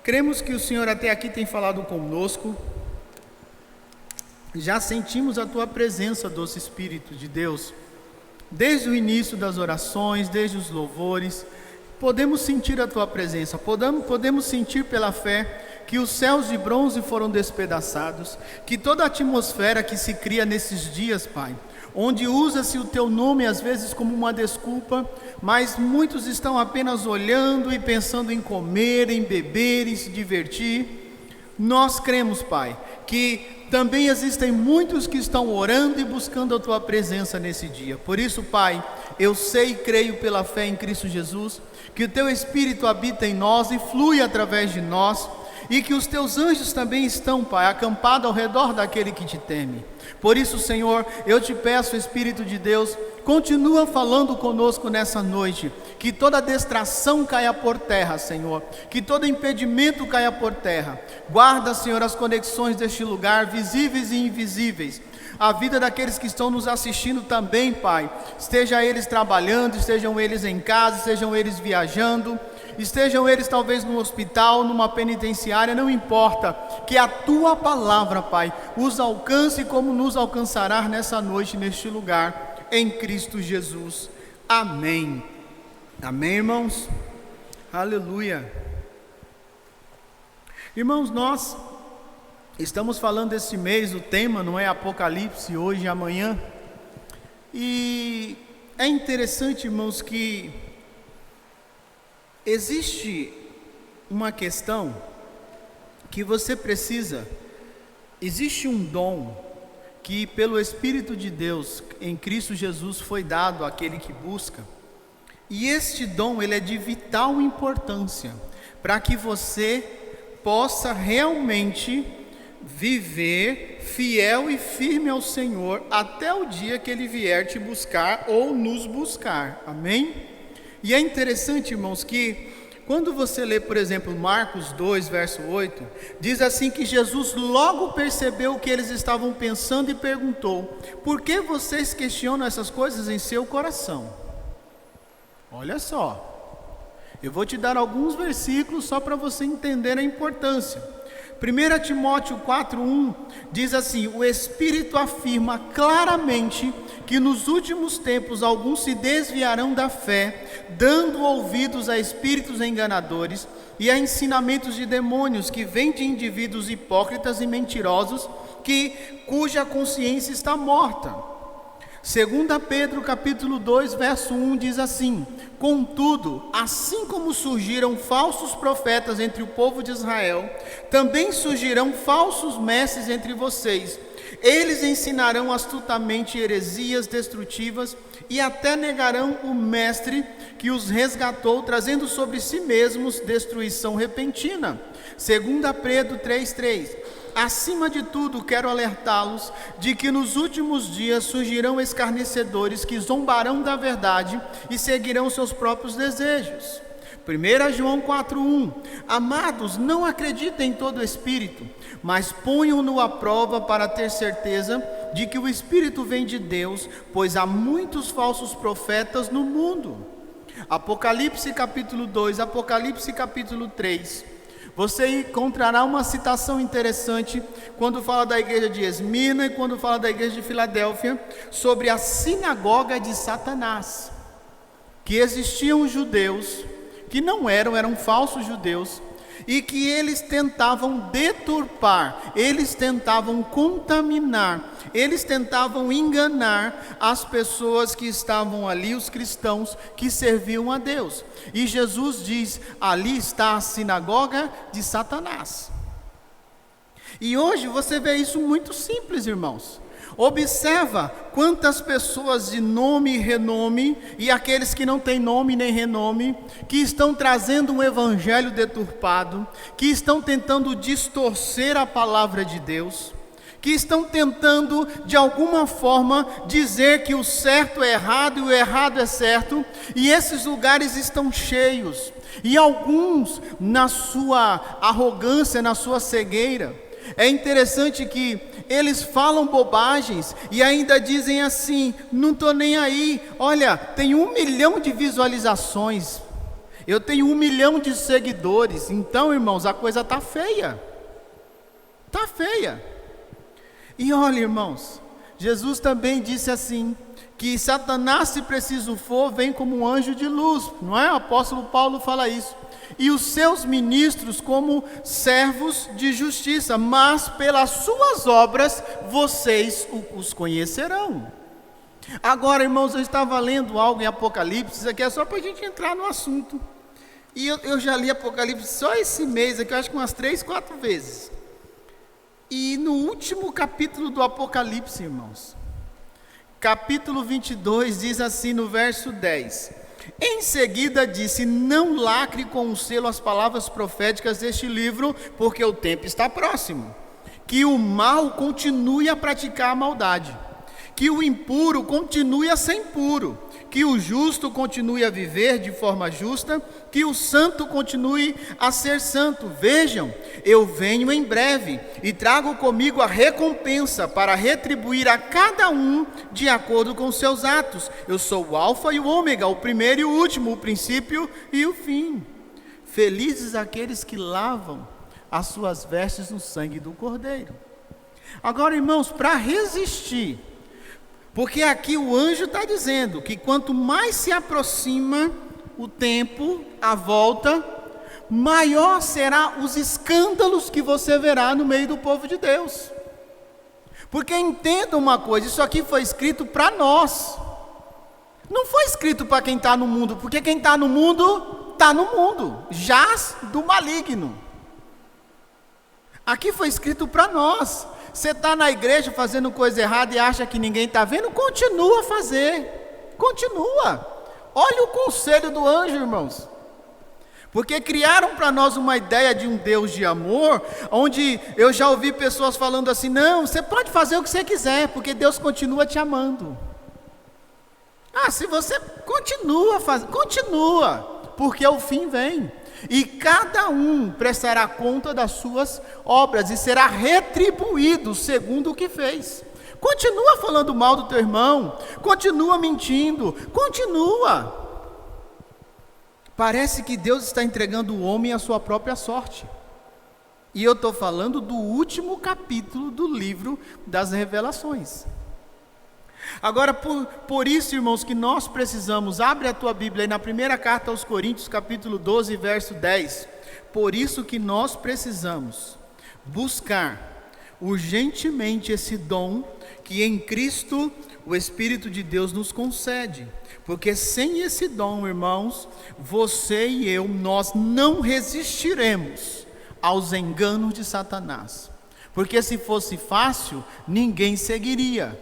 Cremos que o Senhor até aqui tem falado conosco. Já sentimos a Tua presença, doce Espírito de Deus. Desde o início das orações, desde os louvores, podemos sentir a Tua presença. Podemos sentir pela fé que os céus de bronze foram despedaçados, que toda a atmosfera que se cria nesses dias, Pai, onde usa-se o Teu nome às vezes como uma desculpa, mas muitos estão apenas olhando e pensando em comer, em beber, em se divertir. Nós cremos, Pai, que também existem muitos que estão orando e buscando a Tua presença nesse dia. Por isso, Pai, eu sei e creio pela fé em Cristo Jesus, que o Teu Espírito habita em nós e flui através de nós, e que os Teus anjos também estão, Pai, acampados ao redor daquele que Te teme. Por isso, Senhor, eu Te peço, Espírito de Deus, continua falando conosco nessa noite, que toda distração caia por terra, Senhor, que todo impedimento caia por terra. Guarda, Senhor, as conexões deste lugar, visíveis e invisíveis, a vida daqueles que estão nos assistindo também, Pai, esteja eles trabalhando, estejam eles em casa, estejam eles viajando, estejam eles talvez no hospital, numa penitenciária, não importa, que a Tua palavra, Pai, os alcance como nos alcançará nessa noite, neste lugar, em Cristo Jesus. Amém. Amém, irmãos? Aleluia. Irmãos, nós estamos falando esse mês, o tema não é Apocalipse, hoje e amanhã, e é interessante, irmãos, que existe uma questão que você precisa, existe um dom que pelo Espírito de Deus em Cristo Jesus foi dado àquele que busca, e este dom ele é de vital importância para que você possa realmente viver fiel e firme ao Senhor até o dia que Ele vier te buscar ou nos buscar, amém? E é interessante, irmãos, que quando você lê, por exemplo, Marcos 2, verso 8, diz assim que Jesus logo percebeu o que eles estavam pensando e perguntou: por que vocês questionam essas coisas em seu coração? Olha só, eu vou te dar alguns versículos só para você entender a importância. 1 Timóteo 4,1 diz assim: o Espírito afirma claramente que nos últimos tempos alguns se desviarão da fé, dando ouvidos a espíritos enganadores e a ensinamentos de demônios que vêm de indivíduos hipócritas e mentirosos, cuja consciência está morta. 2 Pedro capítulo 2, verso 1 diz assim: contudo, assim como surgiram falsos profetas entre o povo de Israel, também surgirão falsos mestres entre vocês. Eles ensinarão astutamente heresias destrutivas e até negarão o mestre que os resgatou, trazendo sobre si mesmos destruição repentina. 2 Pedro 3,3: acima de tudo, quero alertá-los de que nos últimos dias surgirão escarnecedores que zombarão da verdade e seguirão seus próprios desejos. 1 João 4,1: amados, não acreditem em todo espírito, mas ponham-no à prova para ter certeza de que o Espírito vem de Deus, pois há muitos falsos profetas no mundo. Apocalipse capítulo 2, Apocalipse capítulo 3. Você encontrará uma citação interessante quando fala da igreja de Esmina e quando fala da igreja de Filadélfia, sobre a sinagoga de Satanás, que existiam judeus que não eram falsos judeus, e que eles tentavam deturpar, eles tentavam contaminar, eles tentavam enganar as pessoas que estavam ali, os cristãos que serviam a Deus. E Jesus diz: ali está a sinagoga de Satanás. E hoje você vê isso muito simples, irmãos. Observa quantas pessoas de nome e renome, e aqueles que não têm nome nem renome, que estão trazendo um evangelho deturpado, que estão tentando distorcer a palavra de Deus, que estão tentando de alguma forma dizer que o certo é errado e o errado é certo, e esses lugares estão cheios, e alguns na sua arrogância, na sua cegueira. É interessante que eles falam bobagens e ainda dizem assim: não estou nem aí, olha, tem 1 milhão de visualizações. Eu tenho 1 milhão de seguidores. Então, irmãos, a coisa está feia. Está feia. E olha, irmãos, Jesus também disse assim, que Satanás, se preciso for, vem como um anjo de luz. Não é? O apóstolo Paulo fala isso. E os seus ministros como servos de justiça, mas pelas suas obras vocês os conhecerão. Agora, irmãos, eu estava lendo algo em Apocalipse, isso aqui é só para a gente entrar no assunto. E eu já li Apocalipse só esse mês aqui, eu acho que umas 3, 4 vezes. E no último capítulo do Apocalipse, irmãos, capítulo 22, diz assim no verso 10: em seguida disse, não lacre com o selo as palavras proféticas deste livro, porque o tempo está próximo. Que o mal continue a praticar a maldade, que o impuro continue a ser impuro, que o justo continue a viver de forma justa, que o santo continue a ser santo. Vejam, eu venho em breve e trago comigo a recompensa para retribuir a cada um de acordo com os seus atos. Eu sou o alfa e o ômega, o primeiro e o último, o princípio e o fim. Felizes aqueles que lavam as suas vestes no sangue do Cordeiro. Agora, irmãos, para resistir, porque aqui o anjo está dizendo que quanto mais se aproxima o tempo, a volta, maior será os escândalos que você verá no meio do povo de Deus. Porque entenda uma coisa, isso aqui foi escrito para nós. Não foi escrito para quem está no mundo, porque quem está no mundo, jaz do maligno. Aqui foi escrito para nós. Você está na igreja fazendo coisa errada e acha que ninguém está vendo? Continua a fazer. Continua. Olha o conselho do anjo, irmãos. Porque criaram para nós uma ideia de um Deus de amor, onde eu já ouvi pessoas falando assim, não, você pode fazer o que você quiser, porque Deus continua te amando. Ah, se você continua fazendo, continua, porque o fim vem. E cada um prestará conta das suas obras e será retribuído segundo o que fez. Continua falando mal do teu irmão, continua mentindo, continua. Parece que Deus está entregando o homem à sua própria sorte. E eu estou falando do último capítulo do livro das Revelações. Agora, por isso, irmãos, que nós precisamos, abre a tua Bíblia aí na primeira carta aos Coríntios, capítulo 12, verso 10. Por isso que nós precisamos buscar urgentemente esse dom que em Cristo o Espírito de Deus nos concede. Porque sem esse dom, irmãos, você e eu, nós não resistiremos aos enganos de Satanás. Porque se fosse fácil, ninguém seguiria.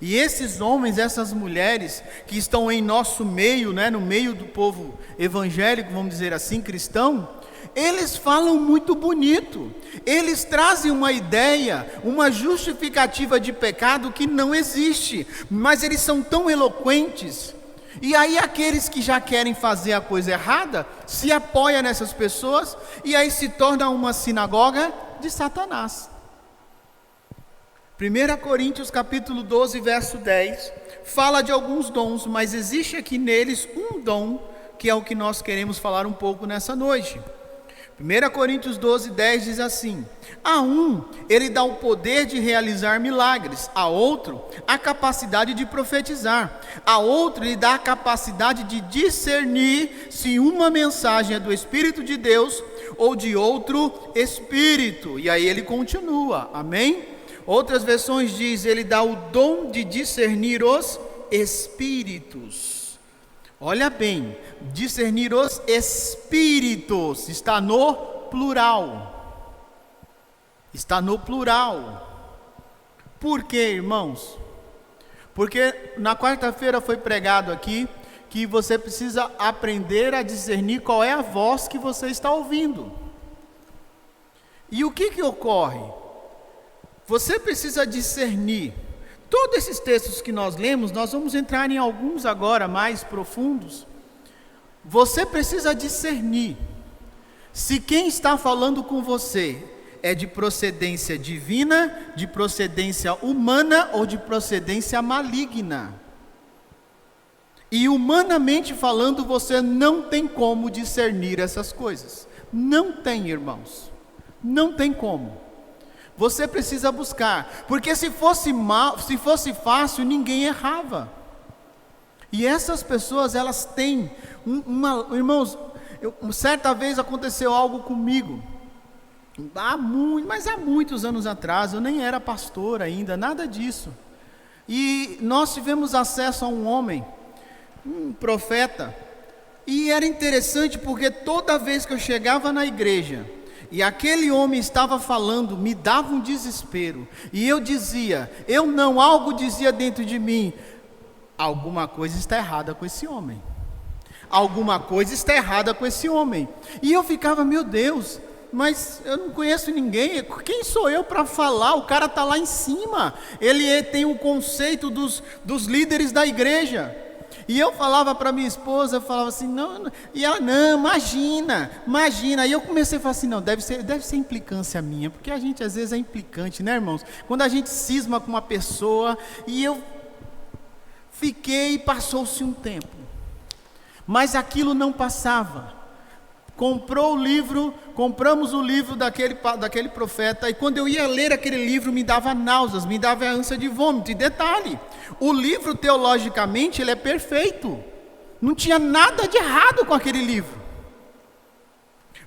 E esses homens, essas mulheres que estão em nosso meio, né, no meio do povo evangélico, vamos dizer assim, cristão, eles falam muito bonito, eles trazem uma ideia, uma justificativa de pecado que não existe, mas eles são tão eloquentes, e aí aqueles que já querem fazer a coisa errada, se apoiam nessas pessoas, e aí se torna uma sinagoga de Satanás. 1 Coríntios capítulo 12, verso 10, fala de alguns dons, mas existe aqui neles um dom, que é o que nós queremos falar um pouco nessa noite. 1 Coríntios 12, 10 diz assim, a um, ele dá o poder de realizar milagres, a outro, a capacidade de profetizar, a outro, ele dá a capacidade de discernir se uma mensagem é do Espírito de Deus ou de outro Espírito, e aí ele continua, amém? Outras versões diz, ele dá o dom de discernir os espíritos. Olha bem, discernir os espíritos, está no plural. Está no plural. Por quê, irmãos? Porque na quarta-feira foi pregado aqui que você precisa aprender a discernir qual é a voz que você está ouvindo. E o que ocorre? Você precisa discernir. Todos esses textos que nós lemos, nós vamos entrar em alguns agora mais profundos. Você precisa discernir se quem está falando com você é de procedência divina, de procedência humana ou de procedência maligna. E humanamente falando, você não tem como discernir essas coisas. Não tem, irmãos. Não tem como. Você precisa buscar, porque se fosse fácil, ninguém errava. E essas pessoas, elas têm irmãos, certa vez aconteceu algo comigo, mas há muitos anos atrás, eu nem era pastor ainda, nada disso. E nós tivemos acesso a um homem, um profeta, e era interessante porque toda vez que eu chegava na igreja, e aquele homem estava falando, me dava um desespero, e eu dizia, algo dizia dentro de mim, alguma coisa está errada com esse homem, alguma coisa está errada com esse homem, e eu ficava, meu Deus, mas eu não conheço ninguém, quem sou eu para falar? O cara está lá em cima, ele tem o conceito dos líderes da igreja. E eu falava para minha esposa, eu falava assim, não, e ela, não, imagina. Aí eu comecei a falar assim, não, deve ser implicância minha, porque a gente às vezes é implicante, né, irmãos? Quando a gente cisma com uma pessoa, e eu fiquei, passou-se um tempo, mas aquilo não passava. Compramos o livro daquele profeta, e quando eu ia ler aquele livro, me dava náuseas, me dava ânsia de vômito. E detalhe, o livro teologicamente ele é perfeito, não tinha nada de errado com aquele livro,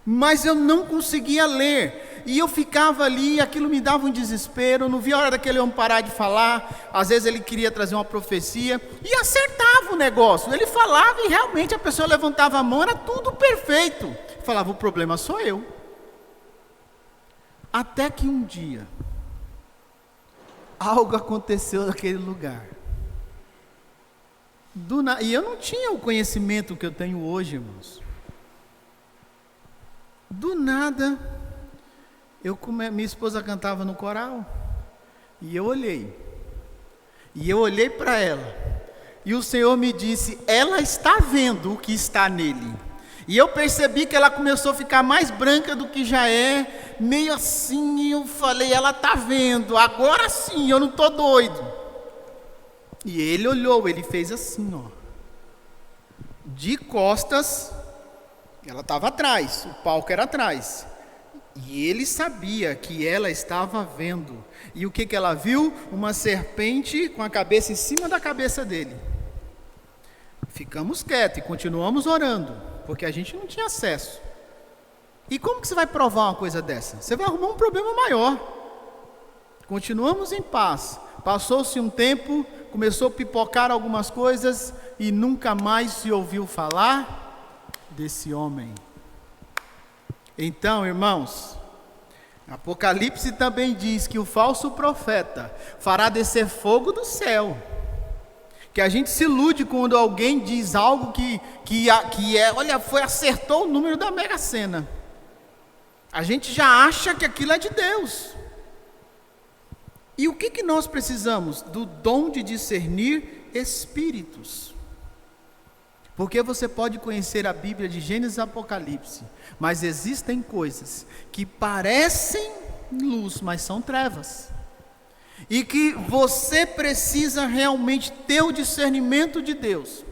mas eu não conseguia ler, e eu ficava ali, aquilo me dava um desespero, não via a hora daquele homem parar de falar. Às vezes ele queria trazer uma profecia, e acertava o negócio, ele falava e realmente a pessoa levantava a mão, era tudo perfeito, falava, o problema sou eu. Até que um dia, algo aconteceu naquele lugar, e eu não tinha o conhecimento que eu tenho hoje, irmãos. Do nada, minha esposa cantava no coral, e eu olhei para ela, e o Senhor me disse, ela está vendo o que está nele. E eu percebi que ela começou a ficar mais branca do que já é, meio assim, e eu falei, ela está vendo, agora sim, eu não estou doido. E ele olhou, ele fez assim, ó, de costas, ela estava atrás, o palco era atrás, e ele sabia que ela estava vendo. E o que ela viu? Uma serpente com a cabeça em cima da cabeça dele. Ficamos quietos e continuamos orando, porque a gente não tinha acesso. E como que você vai provar uma coisa dessa? Você vai arrumar um problema maior. Continuamos em paz. Passou-se um tempo, começou a pipocar algumas coisas, e nunca mais se ouviu falar desse homem. Então, irmãos, Apocalipse também diz que o falso profeta fará descer fogo do céu. Que a gente se ilude quando alguém diz algo que olha, acertou o número da Mega Sena. A gente já acha que aquilo é de Deus. E o que nós precisamos? Do dom de discernir espíritos. Porque você pode conhecer a Bíblia de Gênesis e Apocalipse, mas existem coisas que parecem luz, mas são trevas. E que você precisa realmente ter o discernimento de Deus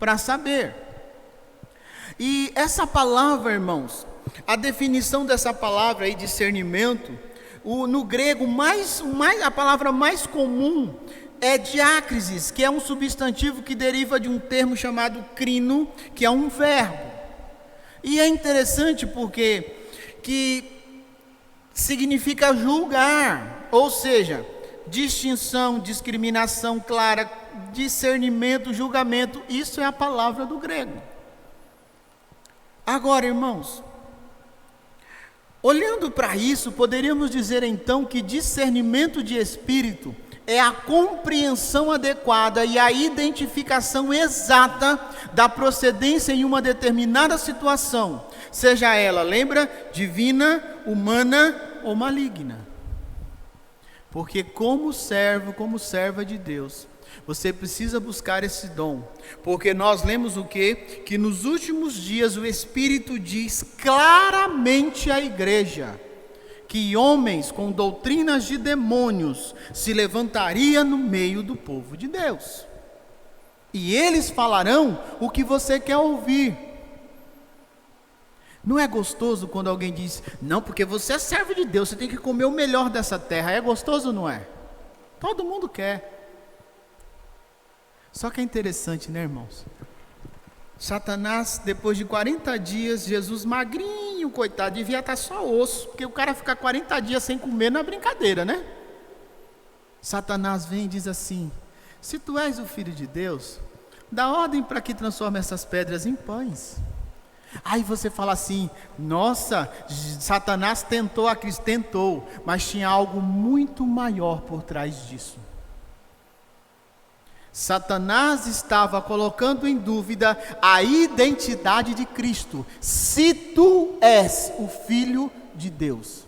para saber. E essa palavra, irmãos, a definição dessa palavra aí, discernimento, no grego, a palavra mais comum é diácrisis, que é um substantivo que deriva de um termo chamado crino, que é um verbo. E é interessante porque que significa julgar, ou seja, distinção, discriminação clara, discernimento, julgamento. Isso é a palavra do grego. Agora, irmãos, olhando para isso, poderíamos dizer então que discernimento de espírito é a compreensão adequada e a identificação exata da procedência em uma determinada situação, seja ela, lembra, divina, humana ou maligna. Porque como servo, como serva de Deus, você precisa buscar esse dom. Porque nós lemos o quê? Que nos últimos dias o Espírito diz claramente à igreja que homens com doutrinas de demônios se levantariam no meio do povo de Deus. e eles falarão o que você quer ouvir. Não é gostoso quando alguém diz, não, porque você é servo de Deus, você tem que comer o melhor dessa terra. É gostoso ou não é? Todo mundo quer. Só que é interessante, né, irmãos? Satanás, depois de 40 dias, Jesus magrinho, coitado, devia estar só osso, porque o cara ficar 40 dias sem comer não é brincadeira, né? Satanás vem e diz assim, se tu és o Filho de Deus, dá ordem para que transforme essas pedras em pães. Aí você fala assim, nossa, Satanás tentou a Cristo, tentou, mas tinha algo muito maior por trás disso. Satanás estava colocando em dúvida a identidade de Cristo. Se tu és o Filho de Deus.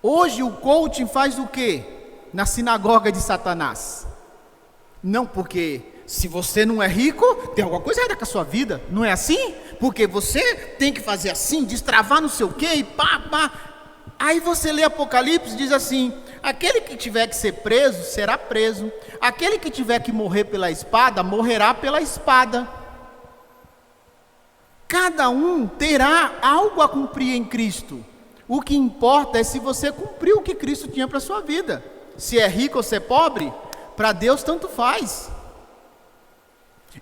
Hoje o coaching faz o quê? Na sinagoga de Satanás. Não, porque se você não é rico, tem alguma coisa errada com a sua vida. Não é assim? Porque você tem que fazer assim, destravar não sei o quê, e pá, pá. Aí você lê Apocalipse e diz assim, aquele que tiver que ser preso, será preso. Aquele que tiver que morrer pela espada, morrerá pela espada. Cada um terá algo a cumprir em Cristo. O que importa é se você cumpriu o que Cristo tinha para a sua vida. Se é rico ou se é pobre, para Deus tanto faz.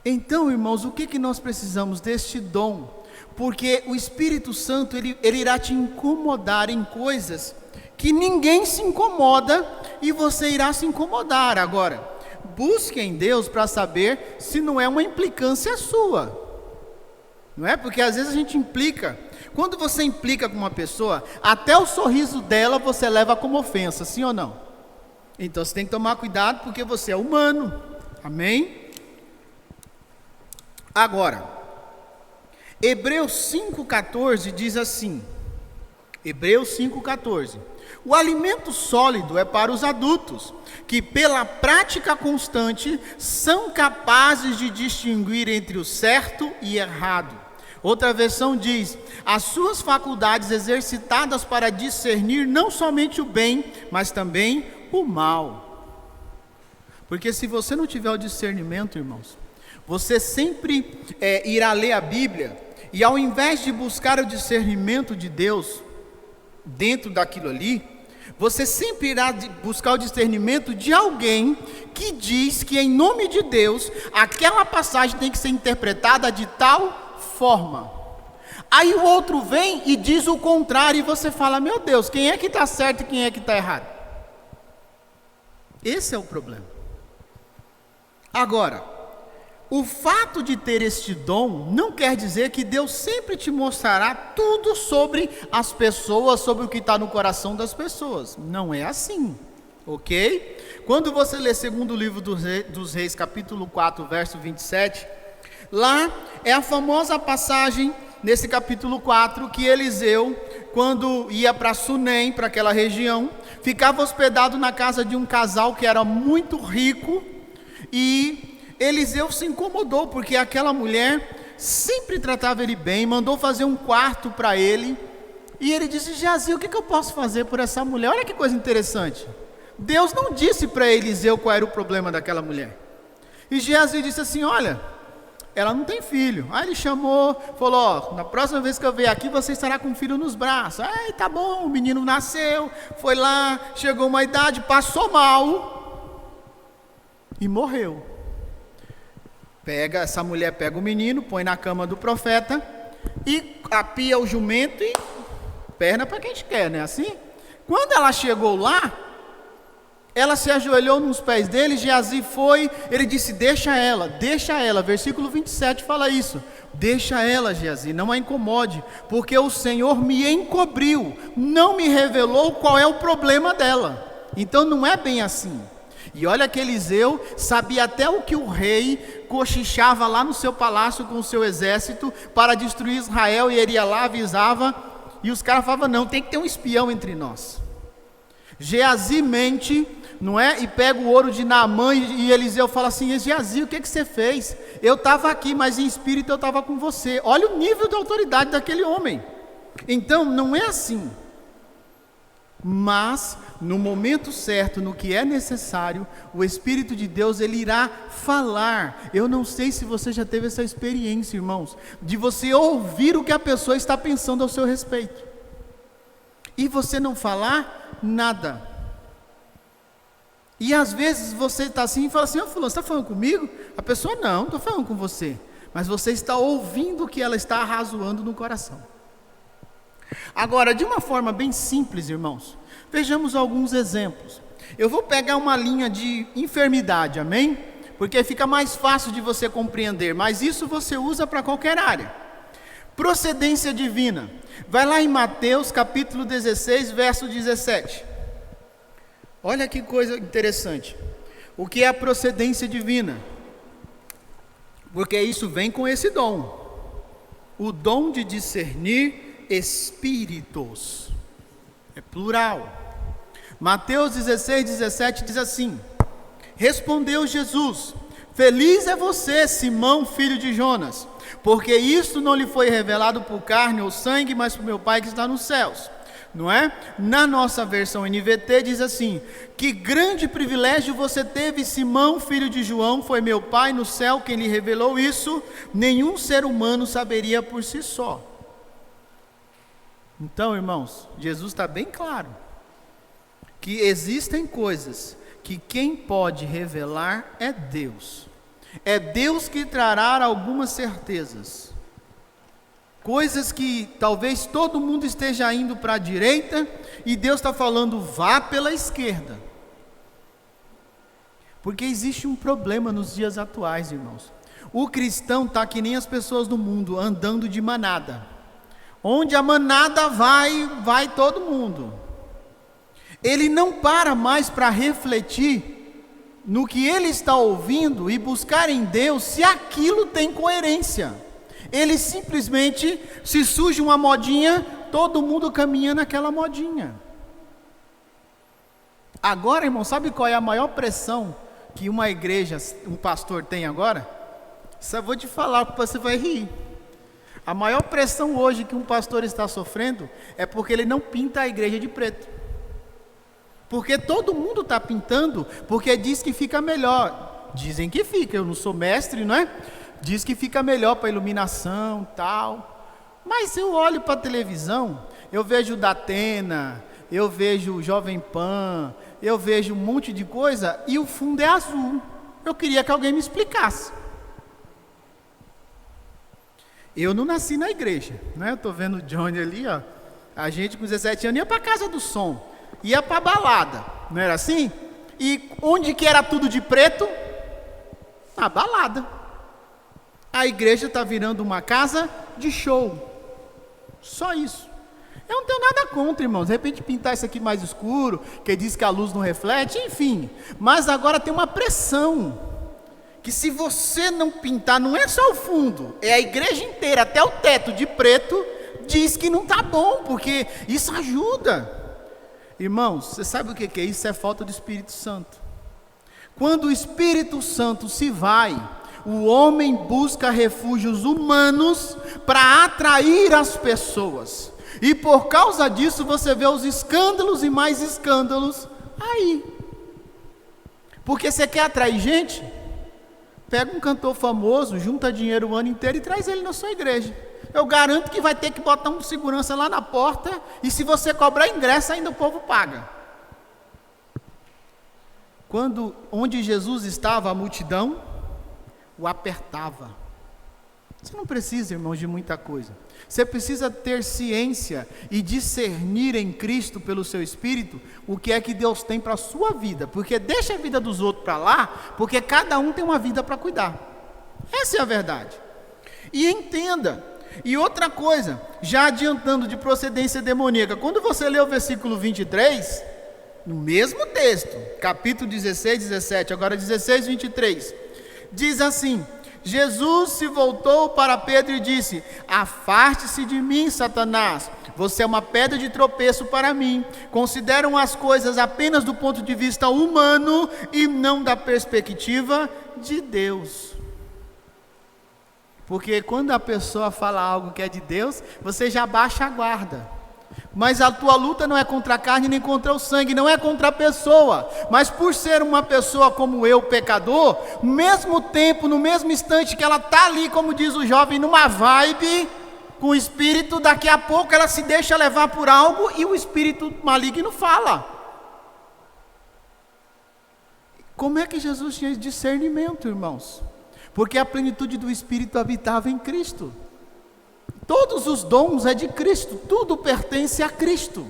Então, irmãos, o que nós precisamos deste dom? Porque o Espírito Santo, ele irá te incomodar em coisas que ninguém se incomoda e você irá se incomodar. Agora, busque em Deus para saber se não é uma implicância sua. Não é? Porque às vezes a gente implica. Quando você implica com uma pessoa, até o sorriso dela você leva como ofensa, sim ou não? Então você tem que tomar cuidado porque você é humano. Amém? Agora, Hebreus 5,14 diz assim, Hebreus 5,14, o alimento sólido é para os adultos, que pela prática constante são capazes de distinguir entre o certo e errado. Outra versão diz, as suas faculdades exercitadas para discernir não somente o bem, mas também o mal. Porque se você não tiver o discernimento, irmãos, você sempre irá ler a Bíblia, e ao invés de buscar o discernimento de Deus dentro daquilo ali, você sempre irá buscar o discernimento de alguém que diz que em nome de Deus, aquela passagem tem que ser interpretada de tal forma. Aí o outro vem e diz o contrário, e você fala, meu Deus, quem é que está certo e quem é que está errado? Esse é o problema. Agora, o fato de ter este dom não quer dizer que Deus sempre te mostrará tudo sobre as pessoas, sobre o que está no coração das pessoas. Não é assim, ok? Quando você lê segundo livro dos Reis, capítulo 4, verso 27, lá é a famosa passagem, nesse capítulo 4, que Eliseu, quando ia para Sunem, para aquela região, ficava hospedado na casa de um casal que era muito rico, e Eliseu se incomodou, porque aquela mulher sempre tratava ele bem, mandou fazer um quarto para ele, e ele disse, Geazi, o que eu posso fazer por essa mulher? Olha que coisa interessante, Deus não disse para Eliseu qual era o problema daquela mulher, e Geazi disse assim, olha, ela não tem filho. Aí ele chamou, falou, ó, na próxima vez que eu vier aqui, você estará com um filho nos braços. Aí tá bom, o menino nasceu, foi lá, chegou uma idade, passou mal e morreu. Essa mulher pega o menino, põe na cama do profeta e apia o jumento e perna para quem a gente quer, né? Assim? Quando ela chegou lá, ela se ajoelhou nos pés dele, Geazi foi, ele disse, deixa ela, versículo 27 fala isso, deixa ela, Geazi, não a incomode, porque o Senhor me encobriu, não me revelou qual é o problema dela, então não é bem assim. E olha que Eliseu sabia até o que o rei cochichava lá no seu palácio com o seu exército para destruir Israel, e ele ia lá, avisava, e os caras falavam, não, tem que ter um espião entre nós. Geazi mente, não é? E pega o ouro de Naamã, e Eliseu fala assim, Geazi, o que você fez? Eu estava aqui, mas em espírito eu estava com você. Olha o nível de autoridade daquele homem. Então, não é assim. Mas, no momento certo, no que é necessário, o Espírito de Deus, ele irá falar. Eu não sei se você já teve essa experiência, irmãos, de você ouvir o que a pessoa está pensando ao seu respeito, e você não falar nada. E às vezes você está assim e fala assim: ô fulano, você está falando comigo? A pessoa: não, estou falando com você. Mas você está ouvindo o que ela está arrazoando no coração. Agora, de uma forma bem simples, irmãos, vejamos alguns exemplos. Eu vou pegar uma linha de enfermidade, amém? Porque fica mais fácil de você compreender, mas isso você usa para qualquer área. Procedência divina. Vai lá em Mateus capítulo 16, verso 17. Olha que coisa interessante. O que é a procedência divina? Porque isso vem com esse dom. O dom de discernir espíritos. É plural. Mateus 16, 17 diz assim: respondeu Jesus: feliz é você, Simão, filho de Jonas, porque isto não lhe foi revelado por carne ou sangue, mas por meu Pai que está nos céus. Não é? Na nossa versão NVT diz assim: que grande privilégio você teve, Simão, filho de João, foi meu Pai no céu quem lhe revelou isso, nenhum ser humano saberia por si só. Então, irmãos, Jesus está bem claro que existem coisas que quem pode revelar é Deus. É Deus que trará algumas certezas. Coisas que talvez todo mundo esteja indo para a direita e Deus está falando: vá pela esquerda. Porque existe um problema nos dias atuais, irmãos. O cristão está que nem as pessoas do mundo, andando de manada. Onde a manada vai, vai todo mundo. Ele não para mais para refletir no que ele está ouvindo e buscar em Deus se aquilo tem coerência. Ele simplesmente, se surge uma modinha, todo mundo caminha naquela modinha. Agora, irmão, sabe qual é a maior pressão que uma igreja, um pastor tem agora? Só vou te falar, porque você vai rir. A maior pressão hoje que um pastor está sofrendo é porque ele não pinta a igreja de preto. Porque todo mundo está pintando, porque diz que fica melhor. Dizem que fica, eu não sou mestre, não é? Diz que fica melhor para iluminação e tal. Mas eu olho para a televisão, eu vejo o Datena, eu vejo o Jovem Pan, eu vejo um monte de coisa e o fundo é azul. Eu queria que alguém me explicasse. Eu não nasci na igreja, né? Eu estou vendo o Johnny ali, ó. A gente com 17 anos ia para a casa do som, ia para a balada, não era assim? E onde que era tudo de preto? Na balada. A igreja está virando uma casa de show. Só isso. Eu não tenho nada contra, irmãos. De repente pintar isso aqui mais escuro, que diz que a luz não reflete, enfim. Mas agora tem uma pressão, que se você não pintar, não é só o fundo, é a igreja inteira, até o teto de preto, diz que não está bom, porque isso ajuda. Irmãos, você sabe o que é isso? É falta do Espírito Santo. Quando o Espírito Santo se vai, o homem busca refúgios humanos para atrair as pessoas. E por causa disso você vê os escândalos e mais escândalos aí. Porque você quer atrair gente? Pega um cantor famoso, junta dinheiro o ano inteiro e traz ele na sua igreja. Eu garanto que vai ter que botar um segurança lá na porta, e se você cobrar ingresso ainda o povo paga. Onde Jesus estava, a multidão o apertava. Você não precisa, irmãos, de muita coisa. Você precisa ter ciência e discernir em Cristo, pelo seu Espírito, o que é que Deus tem para a sua vida. Porque deixa a vida dos outros para lá, porque cada um tem uma vida para cuidar. Essa é a verdade. E entenda. E outra coisa, já adiantando de procedência demoníaca, quando você lê o versículo 23, no mesmo texto, capítulo 16, 17, agora 16, 23, diz assim: Jesus se voltou para Pedro e disse: afaste-se de mim, Satanás, você é uma pedra de tropeço para mim. Consideram as coisas apenas do ponto de vista humano e não da perspectiva de Deus. Porque quando a pessoa fala algo que é de Deus, você já baixa a guarda. Mas a tua luta não é contra a carne nem contra o sangue, não é contra a pessoa. Mas por ser uma pessoa como eu, pecador, no mesmo tempo, no mesmo instante que ela está ali, como diz o jovem, numa vibe com o espírito, daqui a pouco ela se deixa levar por algo e o espírito maligno fala. Como é que Jesus tinha discernimento, irmãos? Porque a plenitude do Espírito habitava em Cristo. Todos os dons é de Cristo, tudo pertence a Cristo.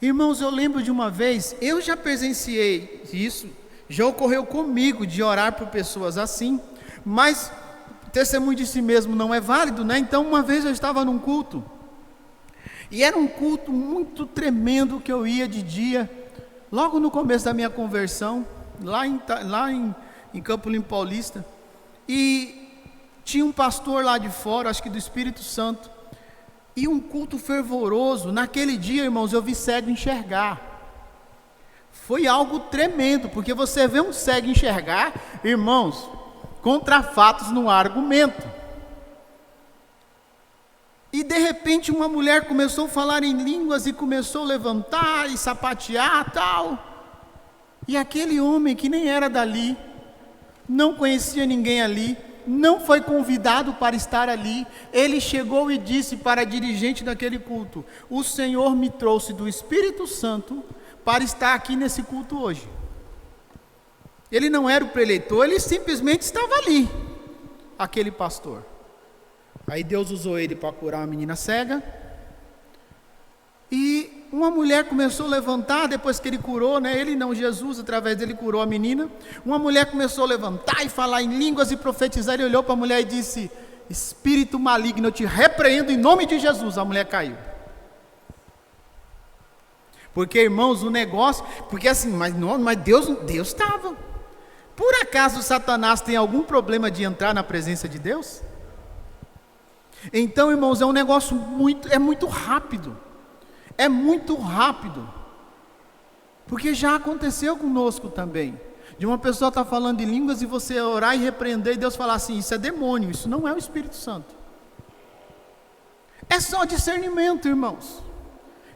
Irmãos, eu lembro de uma vez, eu já presenciei isso, já ocorreu comigo de orar por pessoas assim, mas testemunho de si mesmo não é válido, né? Então uma vez eu estava num culto, e era um culto muito tremendo que eu ia de dia, logo no começo da minha conversão, lá em Campo Limpo Paulista, e tinha um pastor lá de fora, acho que do Espírito Santo, e um culto fervoroso. Naquele dia, irmãos, eu vi cego enxergar. Foi algo tremendo, porque você vê um cego enxergar, irmãos, contra fatos não há argumento. E de repente uma mulher começou a falar em línguas e começou a levantar e sapatear tal. E aquele homem que nem era dali, não conhecia ninguém ali, não foi convidado para estar ali, ele chegou e disse para a dirigente daquele culto: o Senhor me trouxe do Espírito Santo para estar aqui nesse culto hoje. Ele não era o preleitor, ele simplesmente estava ali, aquele pastor. Aí Deus usou ele para curar uma menina cega, e uma mulher começou a levantar, depois que ele curou, né? Ele não, Jesus, através dele curou a menina. Uma mulher começou a levantar e falar em línguas e profetizar. Ele olhou para a mulher e disse: espírito maligno, eu te repreendo em nome de Jesus. A mulher caiu. Porque, irmãos, o negócio, porque assim, mas Deus estava. Por acaso Satanás tem algum problema de entrar na presença de Deus? Então, irmãos, é um negócio muito rápido. É muito rápido, porque já aconteceu conosco também, de uma pessoa estar falando em línguas e você orar e repreender e Deus falar assim: isso é demônio, isso não é o Espírito Santo. É só discernimento, irmãos.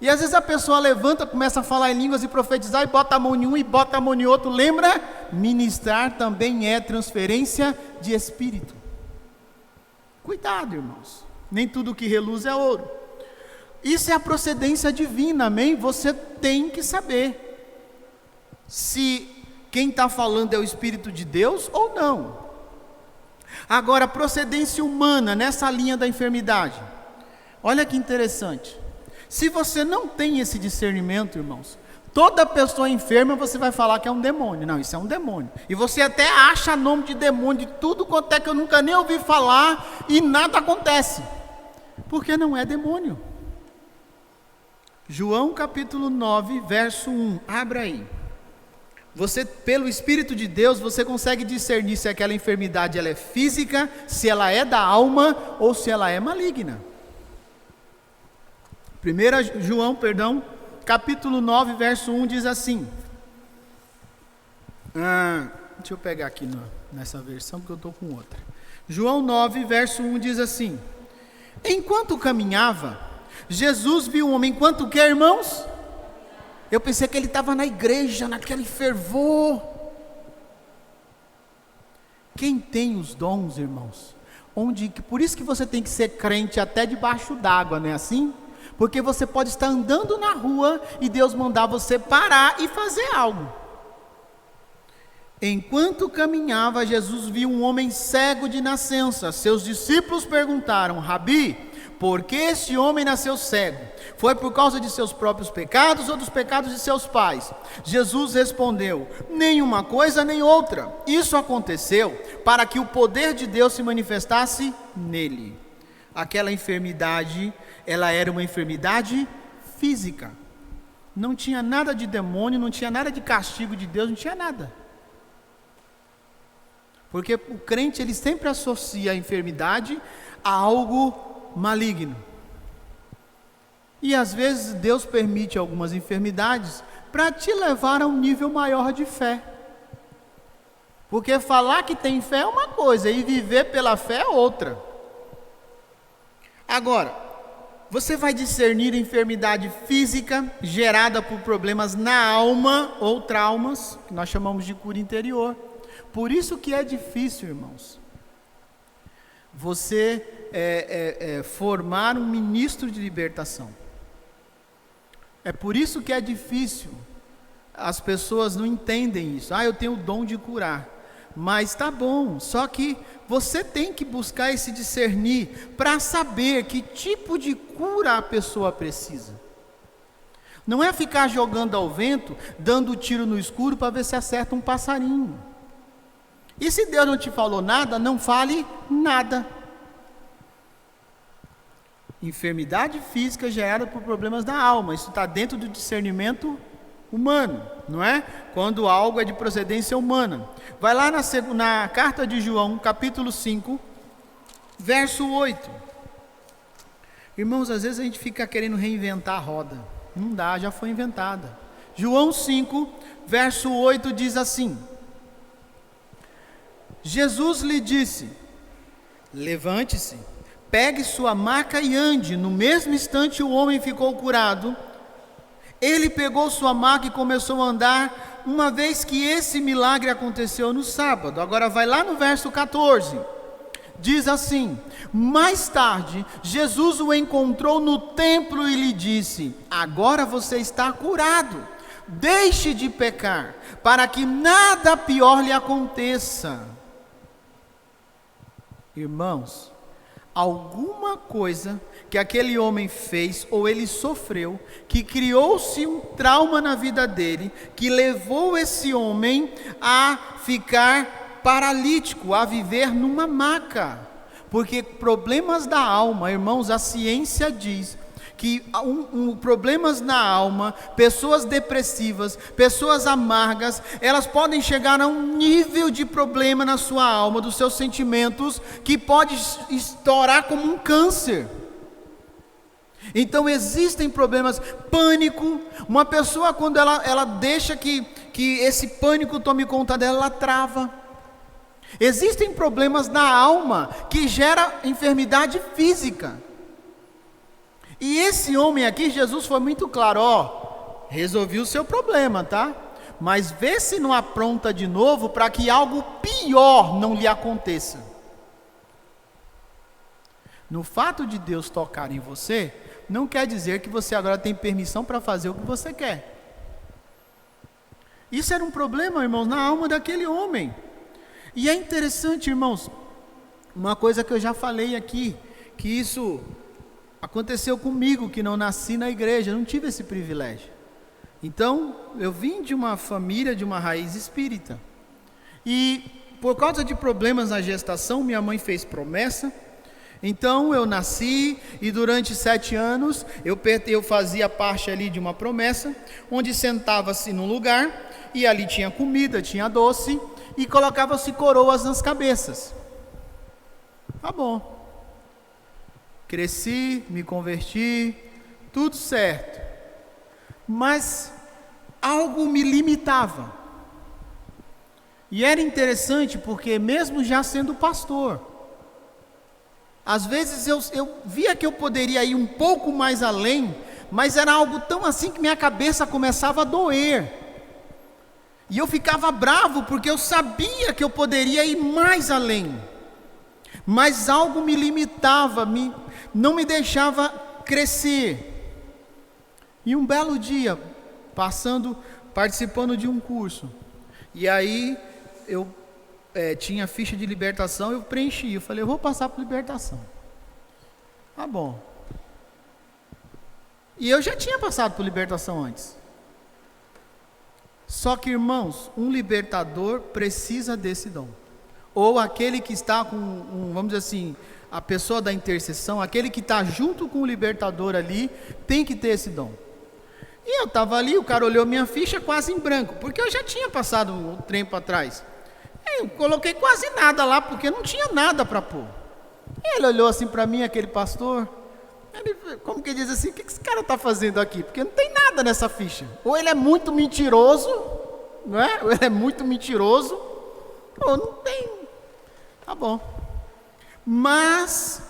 E às vezes a pessoa levanta, começa a falar em línguas e profetizar e bota a mão em um e bota a mão em outro. Lembra? Ministrar também é transferência de espírito. Cuidado, irmãos, nem tudo que reluz é ouro. Isso é a procedência divina, amém? Você tem que saber se quem está falando é o Espírito de Deus ou não. Agora, procedência humana nessa linha da enfermidade. Olha que interessante. Se você não tem esse discernimento, irmãos, toda pessoa enferma você vai falar que é um demônio. Não, isso é um demônio. E você até acha nome de demônio de tudo quanto é que eu nunca nem ouvi falar e nada acontece. Porque não é demônio. João capítulo 9, verso 1, abra aí. Você, pelo Espírito de Deus, você consegue discernir se aquela enfermidade ela é física, se ela é da alma ou se ela é maligna. 1 João, capítulo 9, verso 1 diz assim. Deixa eu pegar aqui nessa versão, porque eu estou com outra. João 9, verso 1 diz assim: enquanto caminhava, Jesus viu um homem, enquanto que, irmãos? Eu pensei que ele estava na igreja, naquele fervor. Quem tem os dons, irmãos, por isso que você tem que ser crente até debaixo d'água, não é assim? Porque você pode estar andando na rua e Deus mandar você parar e fazer algo. Enquanto caminhava, Jesus viu um homem cego de nascença. Seus discípulos perguntaram: Rabi, por que este homem nasceu cego? Foi por causa de seus próprios pecados ou dos pecados de seus pais? Jesus respondeu: nenhuma coisa nem outra. Isso aconteceu para que o poder de Deus se manifestasse nele. Aquela enfermidade, ela era uma enfermidade física. Não tinha nada de demônio, não tinha nada de castigo de Deus, não tinha nada. Porque o crente, ele sempre associa a enfermidade a algo maligno. E às vezes Deus permite algumas enfermidades para te levar a um nível maior de fé. Porque falar que tem fé é uma coisa e viver pela fé é outra. Agora, Você vai discernir enfermidade física gerada por problemas na alma ou traumas, que nós chamamos de cura interior. Por isso que é difícil, irmãos, você formar um ministro de libertação. É por isso que é difícil. As pessoas não entendem isso. Eu tenho o dom de curar. Mas tá bom, só que você tem que buscar esse discernir para saber que tipo de cura a pessoa precisa. Não é ficar jogando ao vento, dando tiro no escuro para ver se acerta um passarinho. E se Deus não te falou nada, não fale nada. Enfermidade física gerada por problemas da alma, isso está dentro do discernimento humano, não é? Quando algo é de procedência humana. Vai lá na carta de João, capítulo 5, verso 8. Irmãos, às vezes a gente fica querendo reinventar a roda. Não dá, já foi inventada. João 5, verso 8 diz assim: Jesus lhe disse: levante-se, pegue sua maca e ande. No mesmo instante o homem ficou curado. Ele pegou sua maca e começou a andar, uma vez que esse milagre aconteceu no sábado. Agora vai lá no verso 14. Diz assim: mais tarde, Jesus o encontrou no templo e lhe disse: agora você está curado. Deixe de pecar, para que nada pior lhe aconteça. Irmãos, alguma coisa que aquele homem fez ou ele sofreu, que criou-se um trauma na vida dele, que levou esse homem a ficar paralítico, a viver numa maca. Porque problemas da alma, irmãos, a ciência diz que problemas na alma, pessoas depressivas, pessoas amargas, elas podem chegar a um nível de problema na sua alma, dos seus sentimentos, que pode estourar como um câncer. Então existem problemas, pânico. Uma pessoa, quando ela deixa que esse pânico tome conta dela, ela trava. Existem problemas na alma que geram enfermidade física. E esse homem aqui, Jesus foi muito claro: resolvi o seu problema, tá? Mas vê se não apronta de novo para que algo pior não lhe aconteça. No fato de Deus tocar em você, não quer dizer que você agora tem permissão para fazer o que você quer. Isso era um problema, irmãos, na alma daquele homem. E é interessante, irmãos, uma coisa que eu já falei aqui, que isso aconteceu comigo, que não nasci na igreja, não tive esse privilégio. Então, eu vim de uma família, de uma raiz espírita. E por causa de problemas na gestação, minha mãe fez promessa. Então eu nasci e durante 7 anos eu fazia parte ali de uma promessa, onde sentava-se num lugar e ali tinha comida, tinha doce e colocava-se coroas nas cabeças. Tá bom. Cresci, me converti, tudo certo. Mas algo me limitava. E era interessante porque mesmo já sendo pastor, às vezes eu via que eu poderia ir um pouco mais além, mas era algo tão assim que minha cabeça começava a doer. E eu ficava bravo porque eu sabia que eu poderia ir mais além. Mas algo me limitava, não me deixava crescer. E um belo dia, participando de um curso, e aí eu tinha ficha de libertação, eu preenchi, eu falei, eu vou passar por libertação. Tá bom. E eu já tinha passado por libertação antes. Só que, irmãos, um libertador precisa desse dom. Ou aquele que está com, vamos dizer assim, a pessoa da intercessão, aquele que está junto com o libertador ali, tem que ter esse dom. E eu estava ali, o cara olhou minha ficha quase em branco, porque eu já tinha passado um tempo atrás. Eu coloquei quase nada lá, porque não tinha nada para pôr. Ele olhou assim para mim, aquele pastor, ele, como que diz assim, o que esse cara está fazendo aqui? Porque não tem nada nessa ficha. Ou ele é muito mentiroso, não é? Ou ele é muito mentiroso, ou não tem. Tá bom. Mas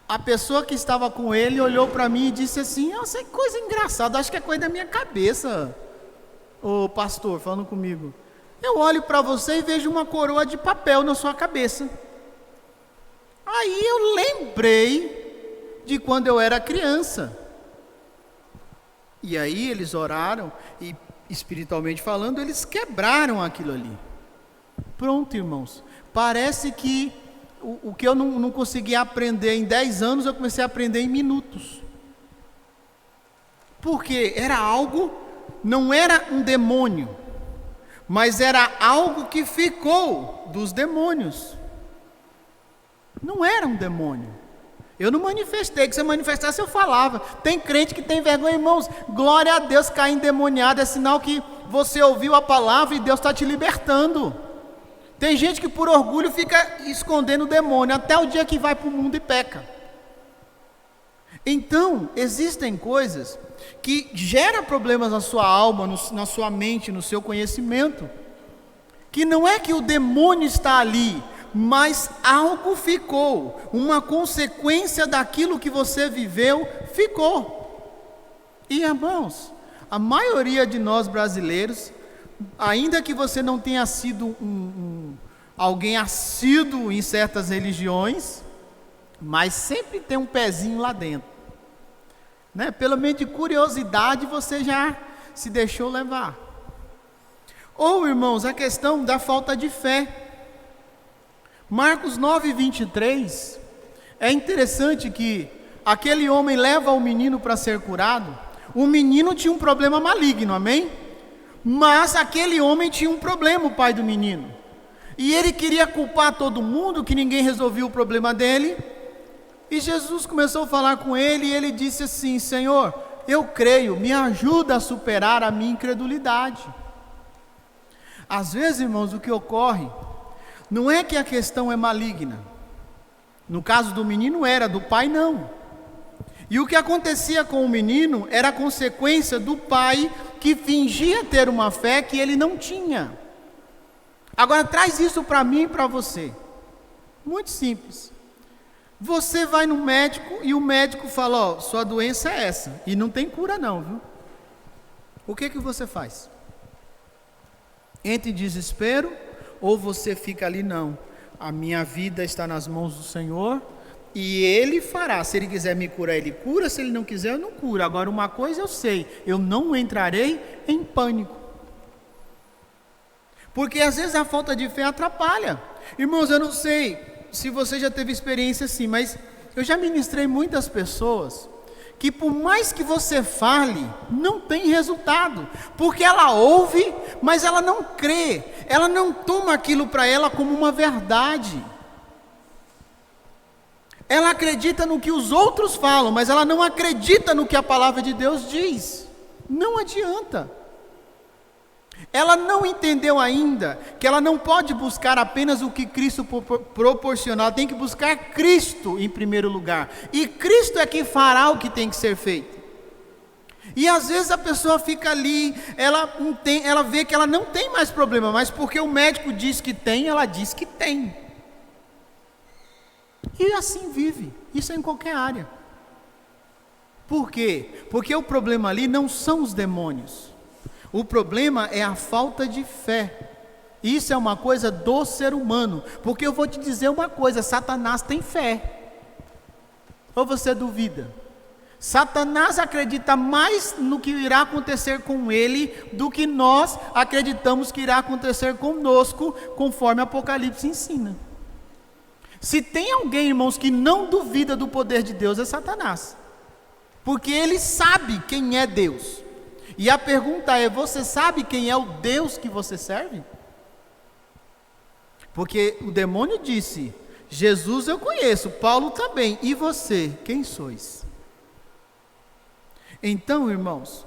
A pessoa que estava com ele olhou para mim e disse assim: nossa, que coisa engraçada, acho que é coisa da minha cabeça, o pastor falando comigo. Eu olho para você e vejo uma coroa de papel na sua cabeça. Aí eu lembrei de quando eu era criança. E aí eles oraram e, espiritualmente falando, eles quebraram aquilo ali. Pronto, irmãos. Parece que o que eu não consegui aprender em 10 anos, eu comecei a aprender em minutos. Porque era algo, não era um demônio, mas era algo que ficou dos demônios. Não era um demônio. Eu não manifestei, que se eu manifestasse eu falava. Tem crente que tem vergonha, irmãos. Glória a Deus, cair endemoniado é sinal que você ouviu a palavra e Deus está te libertando. Tem gente que por orgulho fica escondendo o demônio, até o dia que vai para o mundo e peca. Então, existem coisas que geram problemas na sua alma, na sua mente, no seu conhecimento, que não é que o demônio está ali, mas algo ficou, uma consequência daquilo que você viveu, ficou. E irmãos, a maioria de nós brasileiros, ainda que você não tenha sido alguém assíduo em certas religiões, mas sempre tem um pezinho lá dentro, né? Pelo menos de curiosidade você já se deixou levar. Ou, irmãos, a questão da falta de fé. Marcos 9:23, é interessante que aquele homem leva o menino para ser curado. O menino tinha um problema maligno, amém? Mas aquele homem tinha um problema, o pai do menino. E ele queria culpar todo mundo, que ninguém resolvia o problema dele. E Jesus começou a falar com ele e ele disse assim: Senhor, eu creio, me ajuda a superar a minha incredulidade. Às vezes, irmãos, o que ocorre não é que a questão é maligna. No caso do menino era, do pai não. E o que acontecia com o menino era a consequência do pai que fingia ter uma fé que ele não tinha. Agora traz isso para mim e para você. Muito simples. Você vai no médico e o médico fala: ó, sua doença é essa e não tem cura não, viu? O que você faz? Entra em desespero ou você fica ali? Não, a minha vida está nas mãos do Senhor e Ele fará. Se Ele quiser me curar, Ele cura. Se Ele não quiser, eu não curo. Agora uma coisa eu sei, eu não entrarei em pânico. Porque às vezes a falta de fé atrapalha. Irmãos, eu não sei se você já teve experiência assim, mas eu já ministrei muitas pessoas que por mais que você fale, não tem resultado, porque ela ouve, mas ela não crê, ela não toma aquilo para ela como uma verdade. Ela acredita no que os outros falam, mas ela não acredita no que a palavra de Deus diz. Não adianta. Ela não entendeu ainda que ela não pode buscar apenas o que Cristo proporcionou, ela tem que buscar Cristo em primeiro lugar, e Cristo é quem fará o que tem que ser feito. E às vezes a pessoa fica ali, ela vê que ela não tem mais problema, mas porque o médico diz que tem, ela diz que tem. E assim vive, isso é em qualquer área. Por quê? Porque o problema ali não são os demônios. O problema é a falta de fé. Isso é uma coisa do ser humano. Porque eu vou te dizer uma coisa: Satanás tem fé. Ou você duvida? Satanás acredita mais no que irá acontecer com ele do que nós acreditamos que irá acontecer conosco, conforme Apocalipse ensina. Se tem alguém, irmãos, que não duvida do poder de Deus, é Satanás. Porque ele sabe quem é Deus. E a pergunta é: você sabe quem é o Deus que você serve? Porque o demônio disse: Jesus eu conheço, Paulo também, e você, quem sois? Então, irmãos,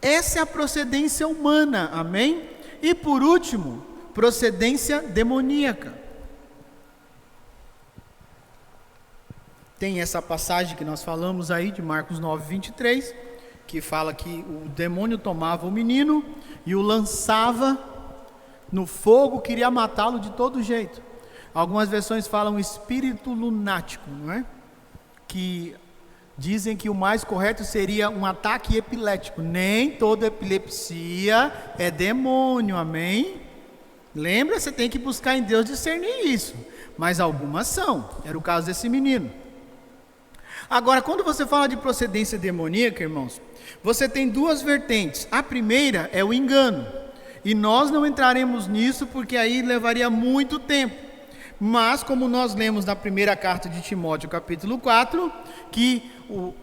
essa é a procedência humana, amém? E por último, procedência demoníaca. Tem essa passagem que nós falamos aí de Marcos 9:23, que fala que o demônio tomava o menino e o lançava no fogo, queria matá-lo de todo jeito. Algumas versões falam espírito lunático, não é? que dizem que o mais correto seria um ataque epilético. Nem toda epilepsia é demônio, amém? Lembra, você tem que buscar em Deus discernir isso. Mas algumas são, era o caso desse menino. Agora, quando você fala de procedência demoníaca, irmãos, você tem duas vertentes. A primeira é o engano. E nós não entraremos nisso porque aí levaria muito tempo. Mas, como nós lemos na primeira carta de Timóteo, capítulo 4, que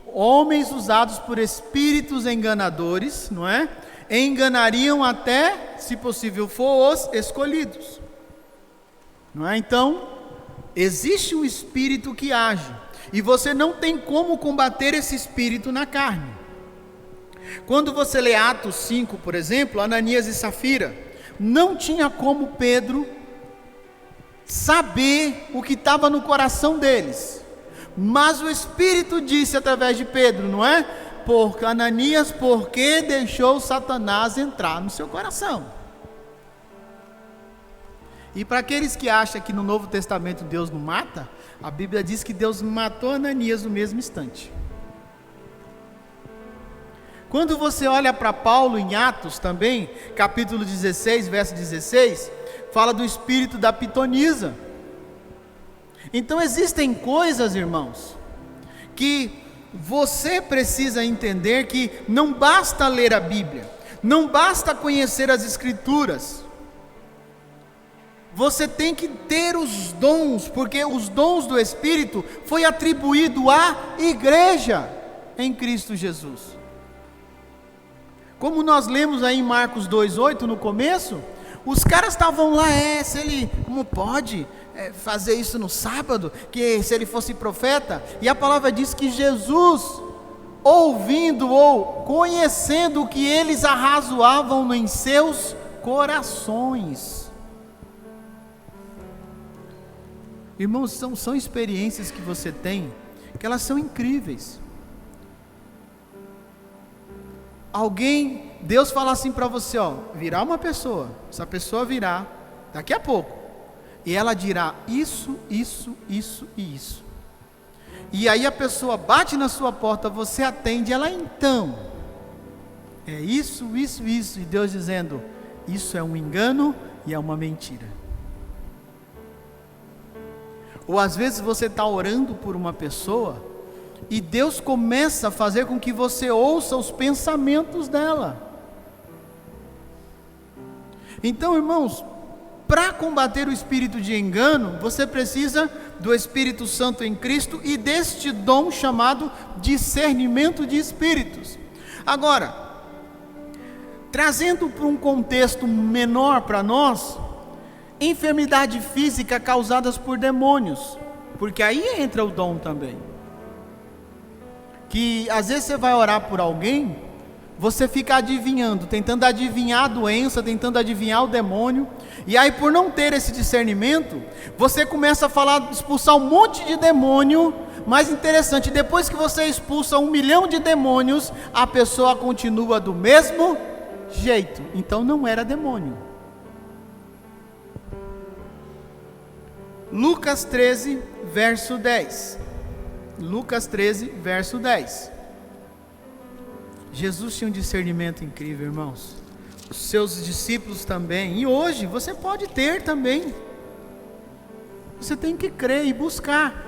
homens usados por espíritos enganadores, não é? Enganariam até, se possível for, os escolhidos. Não é? Então, existe um espírito que age. E você não tem como combater esse espírito na carne. Quando você lê Atos 5, por exemplo, Ananias e Safira, não tinha como Pedro saber o que estava no coração deles. Mas o Espírito disse através de Pedro, não é? Porque Ananias, porque deixou Satanás entrar no seu coração. E para aqueles que acham que no Novo Testamento Deus não mata, a Bíblia diz que Deus matou Ananias no mesmo instante. Quando você olha para Paulo em Atos também, capítulo 16, verso 16, fala do espírito da pitonisa. Então existem coisas, irmãos, que você precisa entender que não basta ler a Bíblia, não basta conhecer as Escrituras. Você tem que ter os dons, porque os dons do Espírito foi atribuído à igreja em Cristo Jesus. Como nós lemos aí em Marcos 2,8 no começo, os caras estavam lá, se ele, como pode fazer isso no sábado, que se ele fosse profeta, e a palavra diz que Jesus, ouvindo ou conhecendo o que eles arrazoavam em seus corações. Irmãos, são experiências que você tem, que elas são incríveis. Deus fala assim para você, virá uma pessoa, essa pessoa virá daqui a pouco, e ela dirá isso, isso, isso e isso, e aí a pessoa bate na sua porta, você atende, ela então, é isso, isso, isso, e Deus dizendo, isso é um engano e é uma mentira. Ou às vezes você está orando por uma pessoa, e Deus começa a fazer com que você ouça os pensamentos dela. Então, irmãos, para combater o espírito de engano, você precisa do Espírito Santo em Cristo e deste dom chamado discernimento de espíritos. Agora, trazendo para um contexto menor para nós, enfermidade física causadas por demônios, porque aí entra o dom também. Que às vezes você vai orar por alguém, você fica adivinhando, tentando adivinhar a doença, tentando adivinhar o demônio, e aí por não ter esse discernimento, você começa a falar, expulsar um monte de demônio. Mais interessante, depois que você expulsa 1 milhão de demônios, a pessoa continua do mesmo jeito, então não era demônio. Lucas 13, verso 10. Lucas 13, verso 10. Jesus tinha um discernimento incrível, irmãos. Os seus discípulos também. E hoje você pode ter também. Você tem que crer e buscar.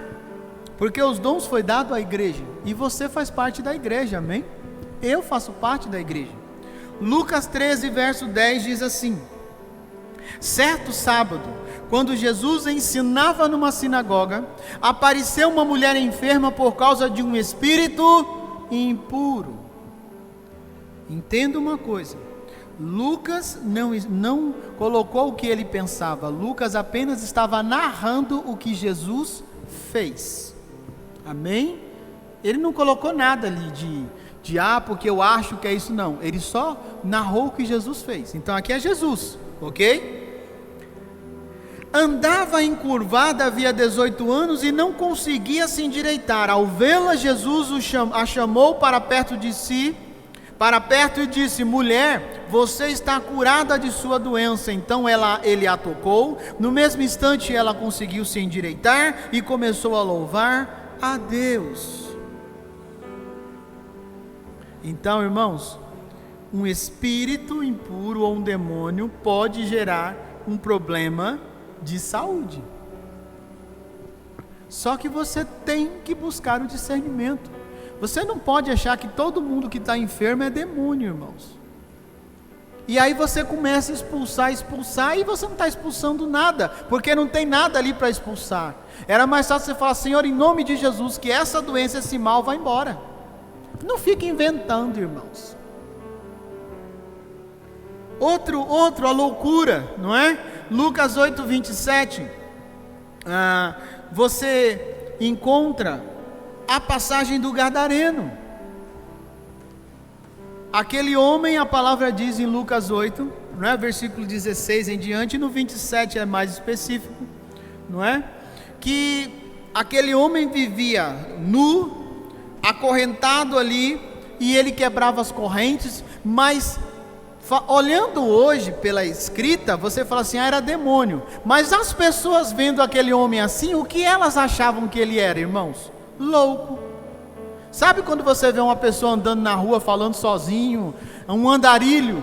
Porque os dons foi dado à igreja. E você faz parte da igreja, amém? Eu faço parte da igreja. Lucas 13, verso 10 diz assim: certo sábado, quando Jesus ensinava numa sinagoga, apareceu uma mulher enferma por causa de um espírito impuro. Entenda uma coisa, Lucas não colocou o que ele pensava, Lucas apenas estava narrando o que Jesus fez, amém? Ele não colocou nada ali de porque eu acho que é isso, não, ele só narrou o que Jesus fez. Então aqui é Jesus, ok? Andava encurvada havia 18 anos e não conseguia se endireitar. Ao vê-la, Jesus a chamou para perto e disse: mulher, você está curada de sua doença. Então ele a tocou. No mesmo instante ela conseguiu se endireitar e começou a louvar a Deus. Então, irmãos, um espírito impuro ou um demônio pode gerar um problema de saúde. Só que você tem que buscar o discernimento. Você não pode achar que todo mundo que está enfermo é demônio, irmãos. E aí você começa a expulsar, e você não está expulsando nada, porque não tem nada ali para expulsar. Era mais fácil você falar: Senhor, em nome de Jesus, que essa doença, esse mal vá embora. Não fique inventando, irmãos. A loucura, não é? Lucas 8, 27, você encontra a passagem do Gadareno. Aquele homem, a palavra diz em Lucas 8, não é? Versículo 16 em diante, e no 27 é mais específico, não é? Que aquele homem vivia nu, acorrentado ali, e ele quebrava as correntes, mas olhando hoje pela escrita, você fala assim: era demônio. Mas as pessoas vendo aquele homem assim, o que elas achavam que ele era, irmãos? Louco. Sabe quando você vê uma pessoa andando na rua falando sozinho, um andarilho?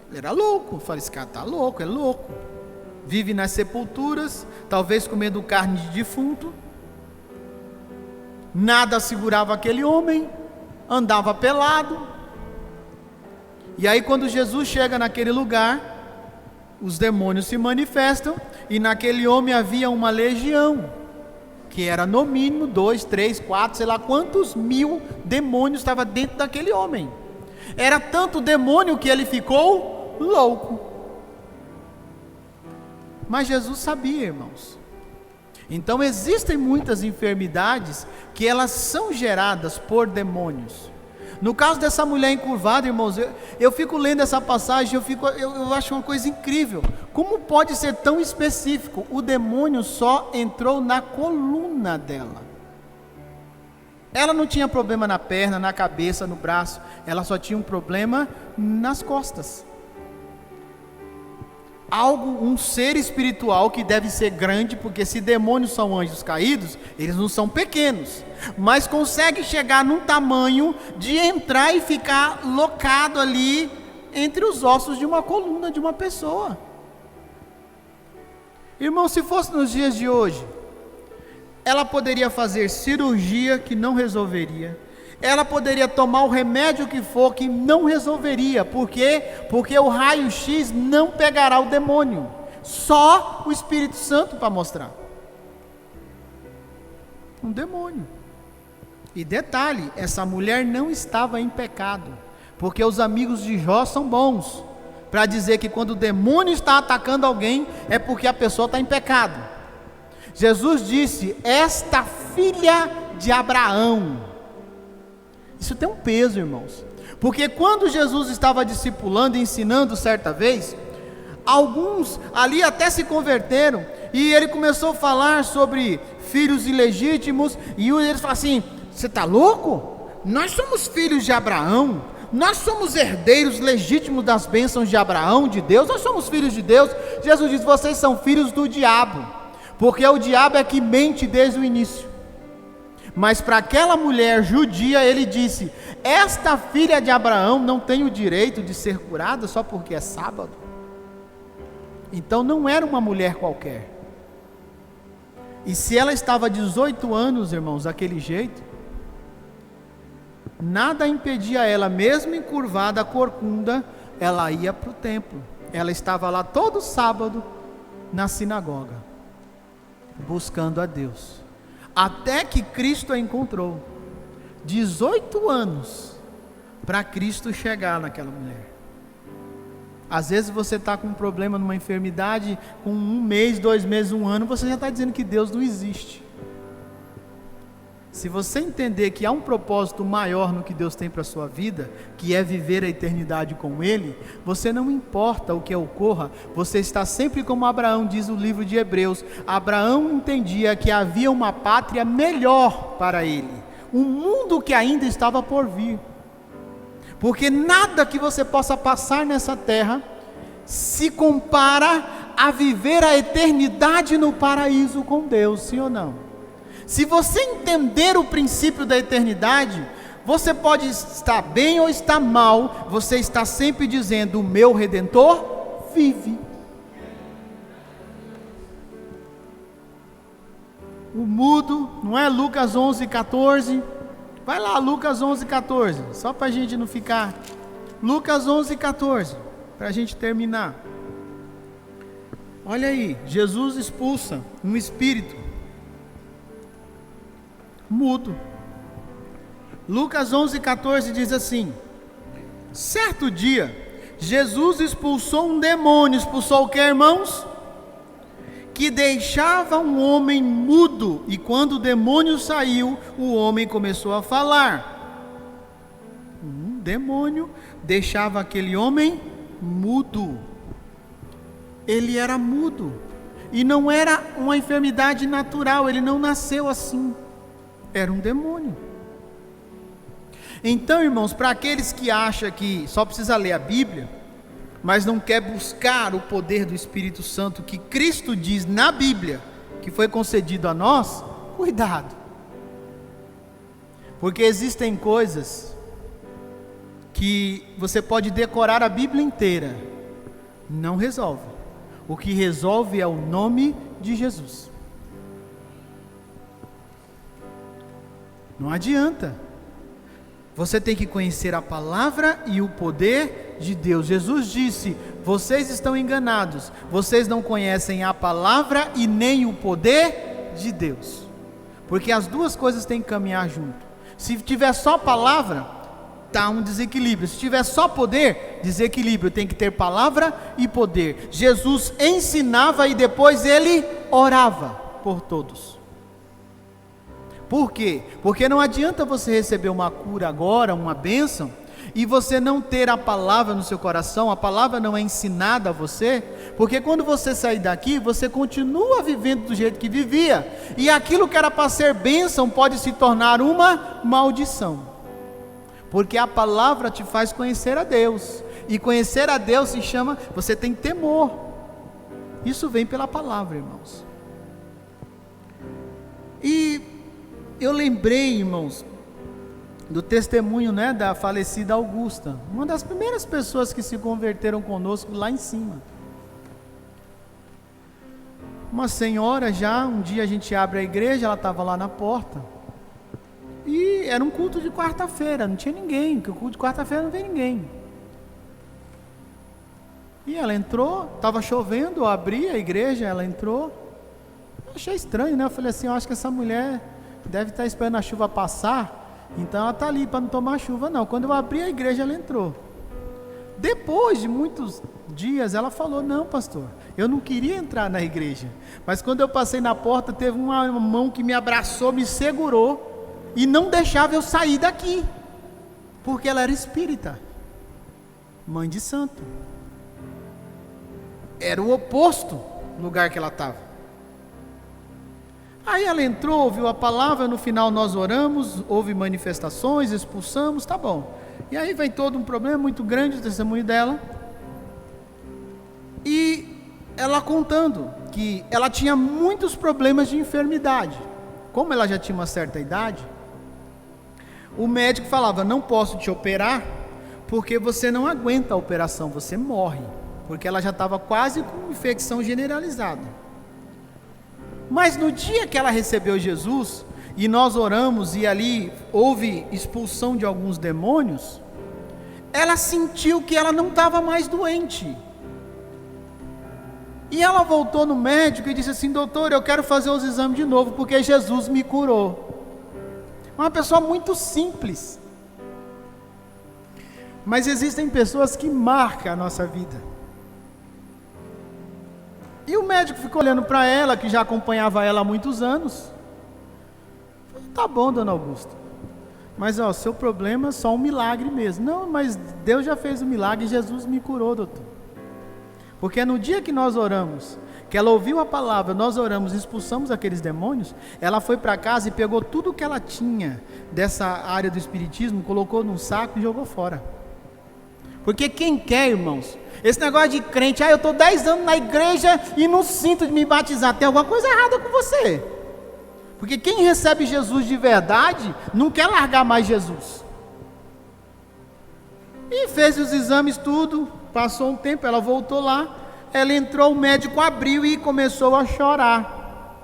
Ele era louco. Eu falei: esse cara está louco, é louco. Vive nas sepulturas, talvez comendo carne de defunto. Nada segurava aquele homem, andava pelado. E aí quando Jesus chega naquele lugar, os demônios se manifestam, e naquele homem havia uma legião, que era no mínimo 2, 3, 4, sei lá quantos mil demônios estavam dentro daquele homem. Era tanto demônio que ele ficou louco. Mas Jesus sabia, irmãos. Então existem muitas enfermidades que elas são geradas por demônios. No caso dessa mulher encurvada, irmãos, eu fico lendo essa passagem, eu acho uma coisa incrível. Como pode ser tão específico? O demônio só entrou na coluna dela. Ela não tinha problema na perna, na cabeça, no braço. Ela só tinha um problema nas costas. Um ser espiritual que deve ser grande, porque se demônios são anjos caídos, eles não são pequenos, mas consegue chegar num tamanho de entrar e ficar locado ali entre os ossos de uma coluna de uma pessoa. Irmão, se fosse nos dias de hoje, ela poderia fazer cirurgia que não resolveria. Ela poderia tomar o remédio que for, que não resolveria. Por quê? Porque o raio-x não pegará o demônio. Só o Espírito Santo para mostrar. Um demônio. E detalhe, essa mulher não estava em pecado. Porque os amigos de Jó são bons para dizer que quando o demônio está atacando alguém, é porque a pessoa está em pecado. Jesus disse: esta filha de Abraão. Isso tem um peso, irmãos, porque quando Jesus estava discipulando e ensinando certa vez, alguns ali até se converteram, e ele começou a falar sobre filhos ilegítimos, e eles falaram assim: você está louco? Nós somos filhos de Abraão, nós somos herdeiros legítimos das bênçãos de Abraão, de Deus, nós somos filhos de Deus. Jesus diz: vocês são filhos do diabo, porque o diabo é que mente desde o início. Mas para aquela mulher judia, ele disse: esta filha de Abraão não tem o direito de ser curada só porque é sábado. Então não era uma mulher qualquer. E se ela estava 18 anos, irmãos, daquele jeito, nada impedia ela, mesmo encurvada, corcunda, ela ia para o templo. Ela estava lá todo sábado na sinagoga, buscando a Deus. Até que Cristo a encontrou. 18 anos para Cristo chegar naquela mulher. Às vezes você está com um problema numa enfermidade, com 1 mês, 2 meses, 1 ano, você já está dizendo que Deus não existe. Se você entender que há um propósito maior no que Deus tem para a sua vida, que é viver a eternidade com Ele, você não importa o que ocorra, você está sempre como Abraão, diz o livro de Hebreus. Abraão entendia que havia uma pátria melhor para ele, um mundo que ainda estava por vir, porque nada que você possa passar nessa terra se compara a viver a eternidade no paraíso com Deus, sim ou não? Se você entender o princípio da eternidade, você pode estar bem ou estar mal, você está sempre dizendo: o meu Redentor vive. O mudo, não é? Lucas 11:14. Vai lá, Lucas 11:14, só para a gente não ficar. Lucas 11:14, para a gente terminar. Olha aí, Jesus expulsa um espírito mudo. Lucas 11:14 diz assim: certo dia, Jesus expulsou um demônio. Expulsou o que, irmãos? Que deixava um homem mudo, e quando o demônio saiu, o homem começou a falar. Um demônio deixava aquele homem mudo. Ele era mudo, e não era uma enfermidade natural, ele não nasceu assim, era um demônio. Então, irmãos, para aqueles que acham que só precisa ler a Bíblia, mas não quer buscar o poder do Espírito Santo que Cristo diz na Bíblia, que foi concedido a nós, cuidado. Porque existem coisas que você pode decorar a Bíblia inteira, não resolve. O que resolve é o nome de Jesus. Não adianta. Você tem que conhecer a palavra e o poder de Deus. Jesus disse: vocês estão enganados, vocês não conhecem a palavra e nem o poder de Deus. Porque as duas coisas têm que caminhar junto. Se tiver só palavra, está um desequilíbrio. Se tiver só poder, desequilíbrio. Tem que ter palavra e poder. Jesus ensinava e depois ele orava por todos. Por quê? Porque não adianta você receber uma cura agora, uma bênção, e você não ter a palavra no seu coração. A palavra não é ensinada a você, porque quando você sair daqui, você continua vivendo do jeito que vivia, e aquilo que era para ser bênção pode se tornar uma maldição, porque a palavra te faz conhecer a Deus, e conhecer a Deus se chama, você tem temor. Isso vem pela palavra, irmãos. E eu lembrei, irmãos, do testemunho, da falecida Augusta, uma das primeiras pessoas que se converteram conosco lá em cima. Uma senhora já, um dia a gente abre a igreja, ela estava lá na porta, e era um culto de quarta-feira, não tinha ninguém, porque o culto de quarta-feira não tem ninguém. E ela entrou, estava chovendo, eu abri a igreja, ela entrou. Eu achei estranho, Eu falei assim: eu acho que essa mulher deve estar esperando a chuva passar, então ela está ali para não tomar chuva. Não, quando eu abri a igreja, ela entrou. Depois de muitos dias, ela falou: não, pastor, eu não queria entrar na igreja, mas quando eu passei na porta, teve uma mão que me abraçou, me segurou, e não deixava eu sair daqui, porque ela era espírita, mãe de santo. Era o oposto do lugar que ela estava. Aí ela entrou, ouviu a palavra, no final nós oramos, houve manifestações, expulsamos, tá bom. E aí vem todo um problema muito grande, o testemunho dela. E ela contando que ela tinha muitos problemas de enfermidade. Como ela já tinha uma certa idade, o médico falava: não posso te operar, porque você não aguenta a operação, você morre. Porque ela já estava quase com infecção generalizada. Mas no dia que ela recebeu Jesus, e nós oramos, e ali houve expulsão de alguns demônios, ela sentiu que ela não estava mais doente. E ela voltou no médico e disse assim: doutor, eu quero fazer os exames de novo, porque Jesus me curou. Uma pessoa muito simples. Mas existem pessoas que marcam a nossa vida. E o médico ficou olhando para ela, que já acompanhava ela há muitos anos. Falei: tá bom, dona Augusta, mas seu problema é só um milagre mesmo. Não, mas Deus já fez o milagre e Jesus me curou, doutor. Porque no dia que nós oramos, que ela ouviu a palavra, nós oramos e expulsamos aqueles demônios, ela foi para casa e pegou tudo que ela tinha dessa área do espiritismo, colocou num saco e jogou fora. Porque quem quer, irmãos, Esse negócio de crente, eu estou 10 anos na igreja e não sinto de me batizar. Tem alguma coisa errada com você. Porque quem recebe Jesus de verdade, não quer largar mais Jesus. E fez os exames tudo, passou um tempo, ela voltou lá, ela entrou, o médico abriu e começou a chorar.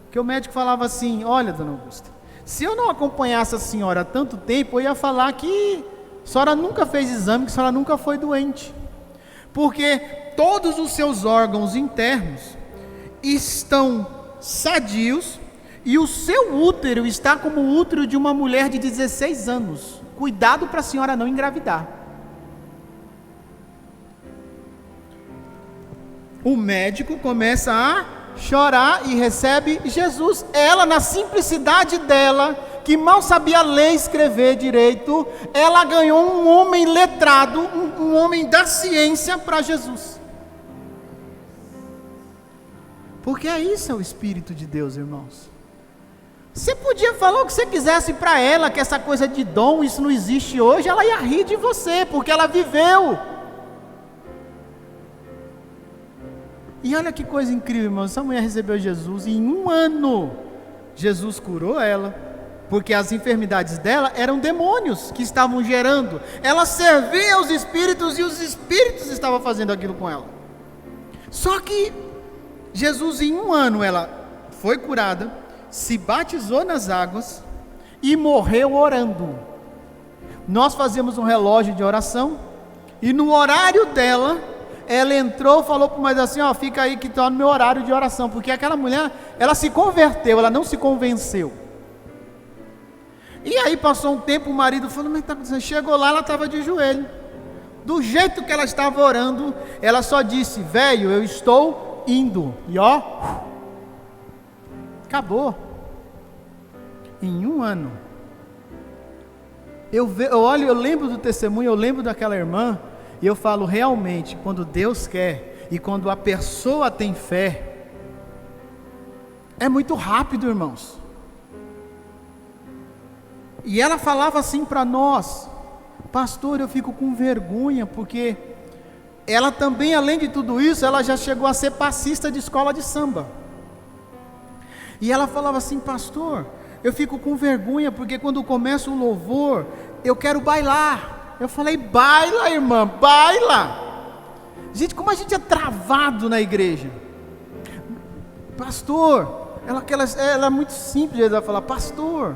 Porque o médico falava assim: olha, dona Augusta, se eu não acompanhasse a senhora há tanto tempo, eu ia falar que a senhora nunca fez exame, que a senhora nunca foi doente. Porque todos os seus órgãos internos estão sadios e o seu útero está como o útero de uma mulher de 16 anos. Cuidado para a senhora não engravidar. O médico começa a chorar e recebe Jesus. Ela, na simplicidade dela, que mal sabia ler e escrever direito, ela ganhou um homem letrado, um homem da ciência para Jesus. Porque isso é o Espírito de Deus, irmãos. Você podia falar o que você quisesse para ela, que essa coisa de dom, isso não existe hoje, ela ia rir de você, porque ela viveu. E olha que coisa incrível, irmão, essa mulher recebeu Jesus e em um ano, Jesus curou ela, porque as enfermidades dela eram demônios que estavam gerando. Ela servia aos espíritos e os espíritos estavam fazendo aquilo com ela. Só que Jesus em um ano, ela foi curada, se batizou nas águas e morreu orando. Nós fazemos um relógio de oração e no horário dela, ela entrou, falou para o marido assim: fica aí que está no meu horário de oração, porque aquela mulher, ela se converteu, ela não se convenceu. E aí passou um tempo, o marido falou: mas tá acontecendo? Chegou lá, ela estava de joelho, do jeito que ela estava orando, ela só disse: velho, eu estou indo, e acabou. Em um ano. Eu lembro do testemunho, eu lembro daquela irmã, e eu falo, realmente, quando Deus quer, e quando a pessoa tem fé, é muito rápido, irmãos. E ela falava assim para nós: pastor, eu fico com vergonha, porque ela também, além de tudo isso, ela já chegou a ser passista de escola de samba. E ela falava assim: pastor, eu fico com vergonha, porque quando começa o louvor, eu quero bailar. Eu falei: baila, irmã, baila. Gente, como a gente é travado na igreja. Pastor, ela é muito simples, ela fala: pastor,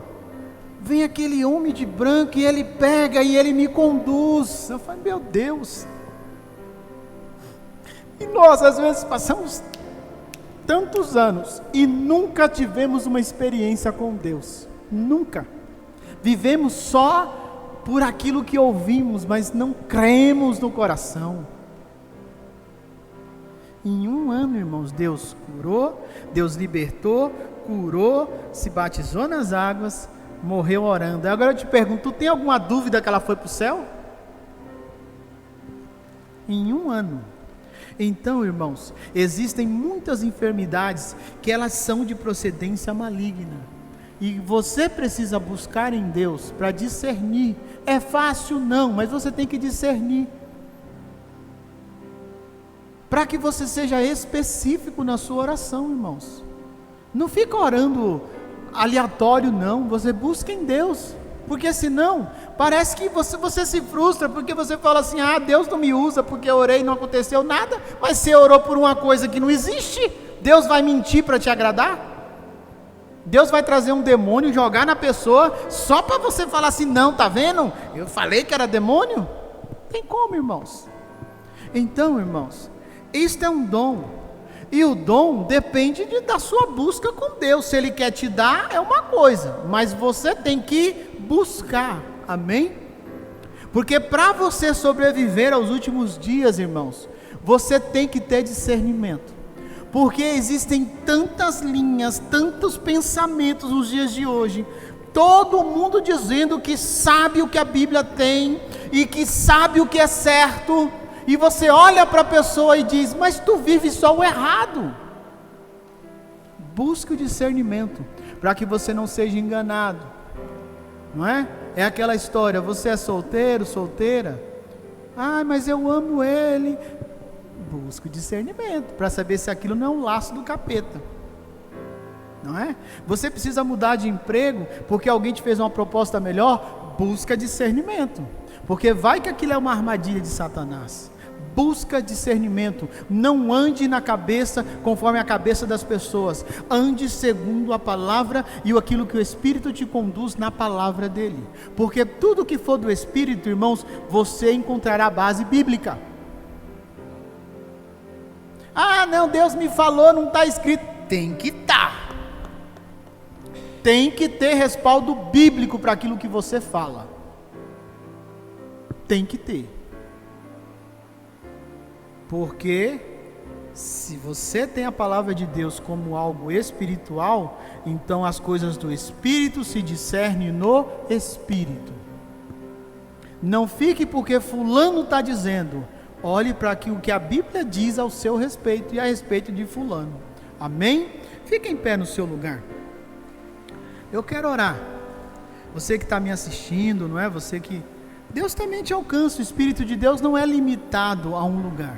vem aquele homem de branco e ele pega e ele me conduz. Eu falei: meu Deus. E nós às vezes passamos tantos anos e nunca tivemos uma experiência com Deus. Nunca. Vivemos só por aquilo que ouvimos, mas não cremos no coração. Em um ano, irmãos, Deus curou, Deus libertou, curou, se batizou nas águas, morreu orando. Agora eu te pergunto, tu tem alguma dúvida que ela foi para o céu? Em um ano. Então, irmãos, existem muitas enfermidades que elas são de procedência maligna. E você precisa buscar em Deus para discernir. É fácil? Não, mas você tem que discernir. Para que você seja específico na sua oração, irmãos. Não fica orando aleatório, não. Você busca em Deus. Porque senão, parece que você se frustra, porque você fala assim: Deus não me usa porque eu orei e não aconteceu nada. Mas você orou por uma coisa que não existe. Deus vai mentir para te agradar? Deus vai trazer um demônio, jogar na pessoa, só para você falar assim: não, tá vendo? Eu falei que era demônio? Tem como, irmãos? Então, irmãos, isto é um dom. E o dom depende da sua busca com Deus. Se Ele quer te dar, é uma coisa, mas você tem que buscar, amém? Porque para você sobreviver aos últimos dias, irmãos, você tem que ter discernimento. Porque existem tantas linhas, tantos pensamentos nos dias de hoje, todo mundo dizendo que sabe o que a Bíblia tem, e que sabe o que é certo, e você olha para a pessoa e diz: mas tu vives só o errado. Busque o discernimento, para que você não seja enganado, não é? É aquela história: você é solteiro, solteira, Ah, mas eu amo ele. Busca o discernimento para saber se aquilo não é um laço do capeta. Não é? Você precisa mudar de emprego porque alguém te fez uma proposta melhor. Busca discernimento, porque vai que aquilo é uma armadilha de Satanás. Busca discernimento. Não ande na cabeça conforme a cabeça das pessoas. Ande segundo a palavra e aquilo que o Espírito te conduz na palavra dele. Porque tudo que for do Espírito, irmãos, você encontrará base bíblica. Ah, não, Deus me falou, não está escrito. Tem que estar. Tem que ter respaldo bíblico para aquilo que você fala. Tem que ter. Porque se você tem a palavra de Deus como algo espiritual, então as coisas do Espírito se discernem no Espírito. Não fique porque fulano está dizendo. Olhe para o que a Bíblia diz ao seu respeito e a respeito de fulano. Amém? Fique em pé no seu lugar. Eu quero orar. Você que está me assistindo, não é? Você que... Deus também te alcança. O Espírito de Deus não é limitado a um lugar.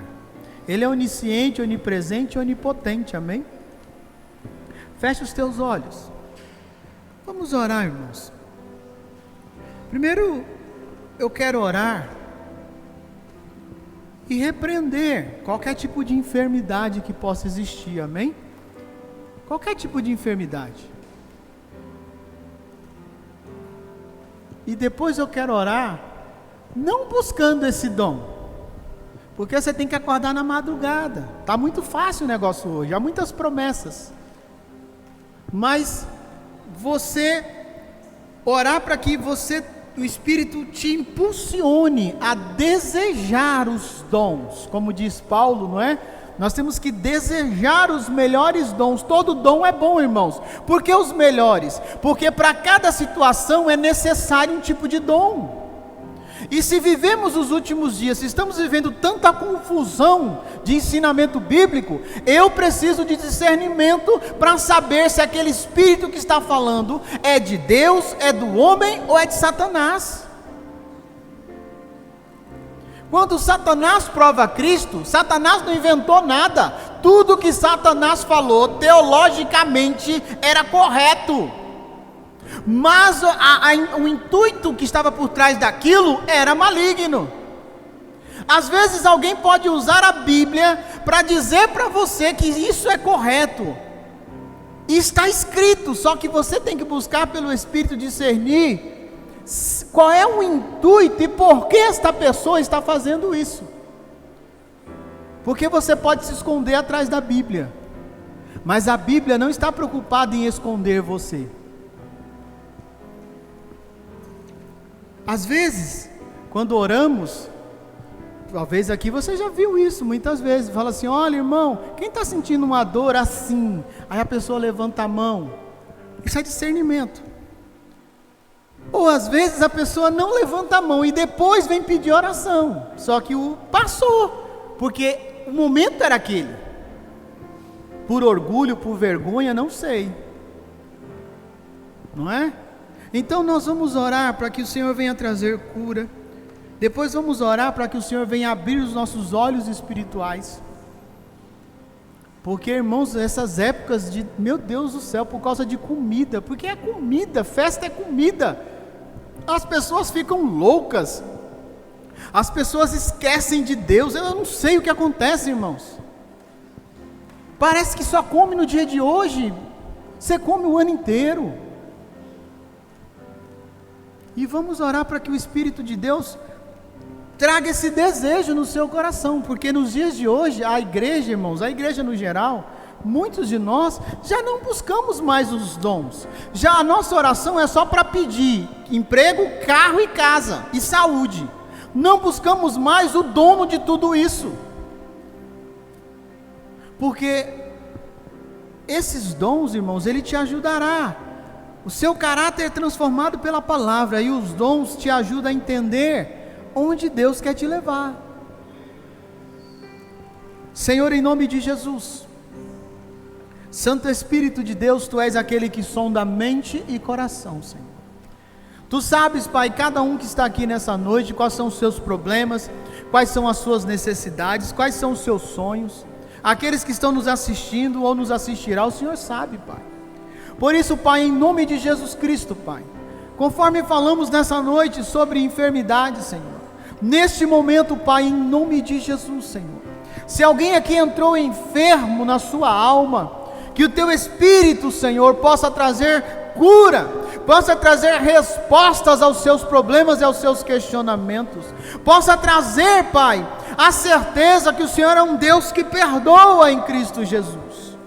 Ele é onisciente, onipresente e onipotente, amém? Feche os teus olhos. Vamos orar, irmãos. Primeiro, eu quero orar e repreender qualquer tipo de enfermidade que possa existir, amém? Qualquer tipo de enfermidade. E depois eu quero orar, não buscando esse dom. Porque você tem que acordar na madrugada. Está muito fácil o negócio hoje. Há muitas promessas. Mas você orar para que o Espírito te impulsione a desejar os dons. Como diz Paulo, não é? Nós temos que desejar os melhores dons. Todo dom é bom, irmãos. Por que os melhores? Porque para cada situação é necessário um tipo de dom. E se vivemos os últimos dias, se estamos vivendo tanta confusão de ensinamento bíblico, eu preciso de discernimento para saber se aquele Espírito que está falando é de Deus, é do homem ou é de Satanás. Quando Satanás prova Cristo, Satanás não inventou nada. Tudo que Satanás falou, teologicamente, era correto. Mas o intuito que estava por trás daquilo era maligno. Às vezes alguém pode usar a Bíblia para dizer para você que isso é correto. E está escrito, só que você tem que buscar pelo Espírito discernir qual é o intuito e por que esta pessoa está fazendo isso. Porque você pode se esconder atrás da Bíblia, mas a Bíblia não está preocupada em esconder você. Às vezes, quando oramos, talvez aqui você já viu isso muitas vezes, fala assim: olha, irmão, quem está sentindo uma dor assim? Aí a pessoa levanta a mão. Isso é discernimento. Ou às vezes a pessoa não levanta a mão e depois vem pedir oração, só que passou, porque o momento era aquele. Por orgulho, por vergonha, não sei, não é? Então nós vamos orar para que o Senhor venha trazer cura. Depois vamos orar para que o Senhor venha abrir os nossos olhos espirituais. Porque, irmãos, essas épocas de, meu Deus do céu, por causa de comida, porque é comida, festa é comida. As pessoas ficam loucas. As pessoas esquecem de Deus. Eu não sei o que acontece, irmãos. Parece que só come no dia de hoje. Você come o ano inteiro. E vamos orar para que o Espírito de Deus traga esse desejo no seu coração, porque nos dias de hoje, a igreja, irmãos, a igreja no geral, muitos de nós já não buscamos mais os dons. Já a nossa oração é só para pedir emprego, carro e casa, e saúde. Não buscamos mais o dono de tudo isso. Porque esses dons, irmãos, ele te ajudará. O seu caráter é transformado pela palavra, e os dons te ajudam a entender onde Deus quer te levar. Senhor, em nome de Jesus, Santo Espírito de Deus, Tu és aquele que sonda mente e coração, Senhor. Tu sabes, Pai, cada um que está aqui nessa noite, quais são os seus problemas, quais são as suas necessidades, quais são os seus sonhos. Aqueles que estão nos assistindo ou nos assistirá, o Senhor sabe, Pai. Por isso, Pai, em nome de Jesus Cristo, Pai, conforme falamos nessa noite sobre enfermidade, Senhor, neste momento, Pai, em nome de Jesus, Senhor, se alguém aqui entrou enfermo na sua alma, que o Teu Espírito, Senhor, possa trazer cura, possa trazer respostas aos seus problemas e aos seus questionamentos, possa trazer, Pai, a certeza que o Senhor é um Deus que perdoa em Cristo Jesus.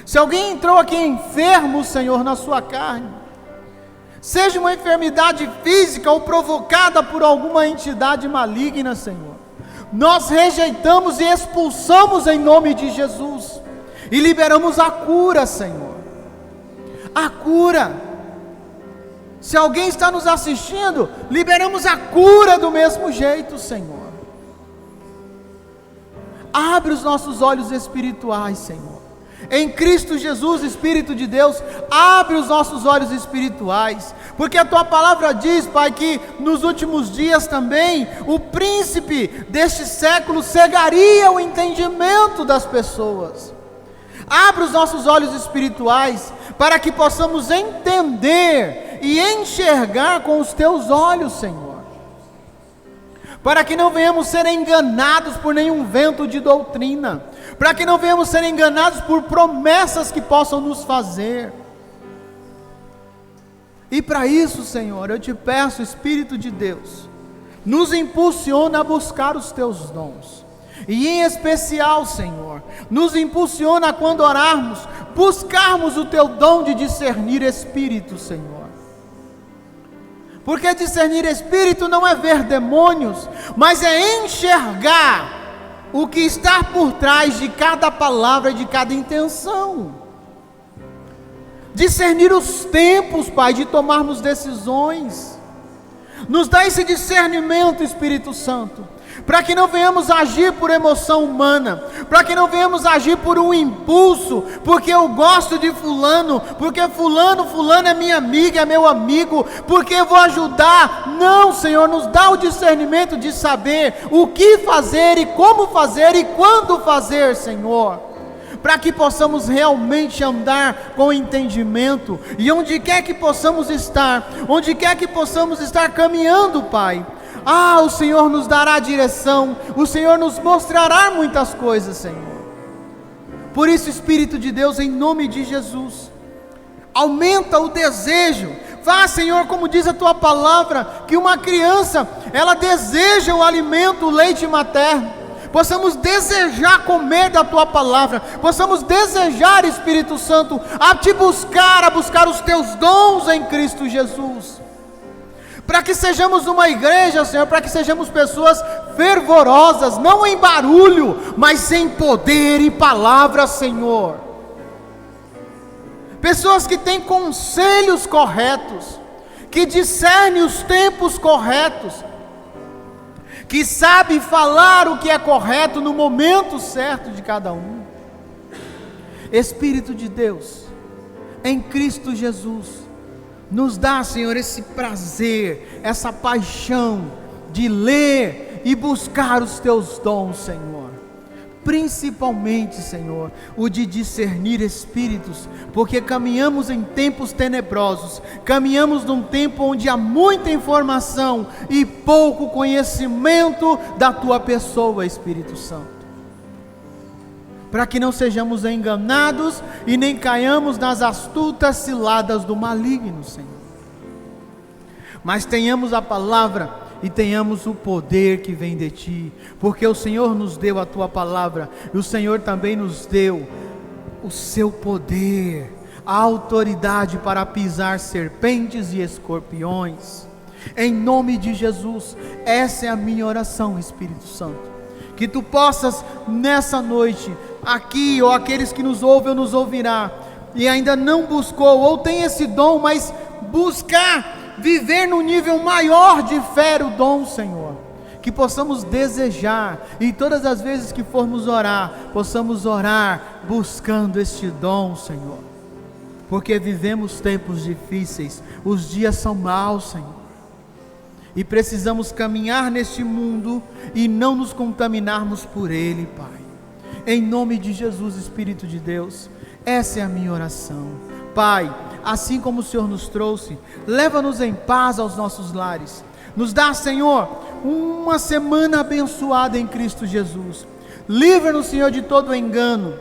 Se alguém entrou aqui enfermo, Senhor, na sua carne, seja uma enfermidade física ou provocada por alguma entidade maligna, Senhor, nós rejeitamos e expulsamos em nome de Jesus, e liberamos a cura, Senhor, a cura. Se alguém está nos assistindo, liberamos a cura do mesmo jeito, Senhor. Abre os nossos olhos espirituais, Senhor. Em Cristo Jesus, Espírito de Deus, abre os nossos olhos espirituais, porque a Tua palavra diz, Pai, que nos últimos dias também, o príncipe deste século cegaria o entendimento das pessoas. Abre os nossos olhos espirituais, para que possamos entender e enxergar com os Teus olhos, Senhor, para que não venhamos ser enganados por nenhum vento de doutrina, para que não venhamos ser enganados por promessas que possam nos fazer. E para isso, Senhor, eu te peço, Espírito de Deus, nos impulsiona a buscar os Teus dons, e em especial, Senhor, nos impulsiona quando orarmos, buscarmos o Teu dom de discernir espírito, Senhor. Porque discernir espírito não é ver demônios, mas é enxergar o que está por trás de cada palavra e de cada intenção. Discernir os tempos, Pai, de tomarmos decisões. Nos dá esse discernimento, Espírito Santo, para que não venhamos agir por emoção humana, para que não venhamos agir por um impulso, porque eu gosto de fulano, porque fulano é minha amiga, é meu amigo, porque eu vou ajudar. Não, Senhor, nos dá o discernimento de saber o que fazer e como fazer e quando fazer, Senhor, para que possamos realmente andar com entendimento, e onde quer que possamos estar caminhando, Pai, o Senhor nos dará direção, o Senhor nos mostrará muitas coisas, Senhor. Por isso, Espírito de Deus, em nome de Jesus, aumenta o desejo. Faz, Senhor, como diz a Tua palavra, que uma criança, ela deseja o alimento, o leite materno. Possamos desejar comer da Tua palavra, possamos desejar, Espírito Santo, a buscar os Teus dons em Cristo Jesus, para que sejamos uma igreja, Senhor, para que sejamos pessoas fervorosas, não em barulho, mas em poder e palavra, Senhor. Pessoas que têm conselhos corretos, que discernem os tempos corretos, que sabem falar o que é correto no momento certo de cada um. Espírito de Deus, em Cristo Jesus, nos dá, Senhor, esse prazer, essa paixão de ler e buscar os Teus dons, Senhor. Principalmente, Senhor, o de discernir espíritos, porque caminhamos em tempos tenebrosos, caminhamos num tempo onde há muita informação e pouco conhecimento da Tua pessoa, Espírito Santo. Para que não sejamos enganados e nem caiamos nas astutas ciladas do maligno, Senhor. Mas tenhamos a palavra e tenhamos o poder que vem de Ti, porque o Senhor nos deu a Tua palavra, e o Senhor também nos deu o Seu poder, a autoridade para pisar serpentes e escorpiões. Em nome de Jesus, essa é a minha oração, Espírito Santo, que Tu possas nessa noite, aqui, ou aqueles que nos ouvem ou nos ouvirá, e ainda não buscou, ou tem esse dom, mas buscar viver num nível maior de fé o dom, Senhor, que possamos desejar, e todas as vezes que formos orar, possamos orar buscando este dom, Senhor. porque vivemos tempos difíceis, os dias são maus, Senhor, e precisamos caminhar neste mundo e não nos contaminarmos por ele, Pai. Em nome de Jesus, Espírito de Deus, essa é a minha oração. Pai, assim como o Senhor nos trouxe, leva-nos em paz aos nossos lares. Nos dá, Senhor, uma semana abençoada em Cristo Jesus. Livra-nos, Senhor, de todo engano.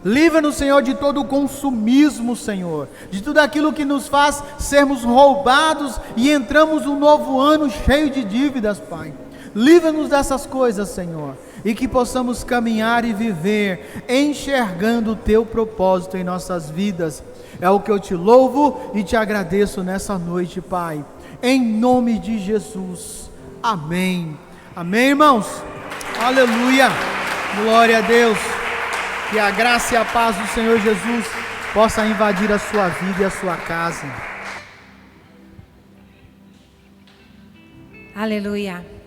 Livra-nos, Senhor, de todo o consumismo, Senhor, de tudo aquilo que nos faz sermos roubados e entramos um novo ano cheio de dívidas, Pai. Livra-nos dessas coisas, Senhor, e que possamos caminhar e viver enxergando o Teu propósito em nossas vidas. É o que eu te louvo e te agradeço nessa noite, Pai, em nome de Jesus. Amém. Amém, irmãos? Aleluia. Glória a Deus. Que a graça e a paz do Senhor Jesus possa invadir a sua vida e a sua casa. Aleluia.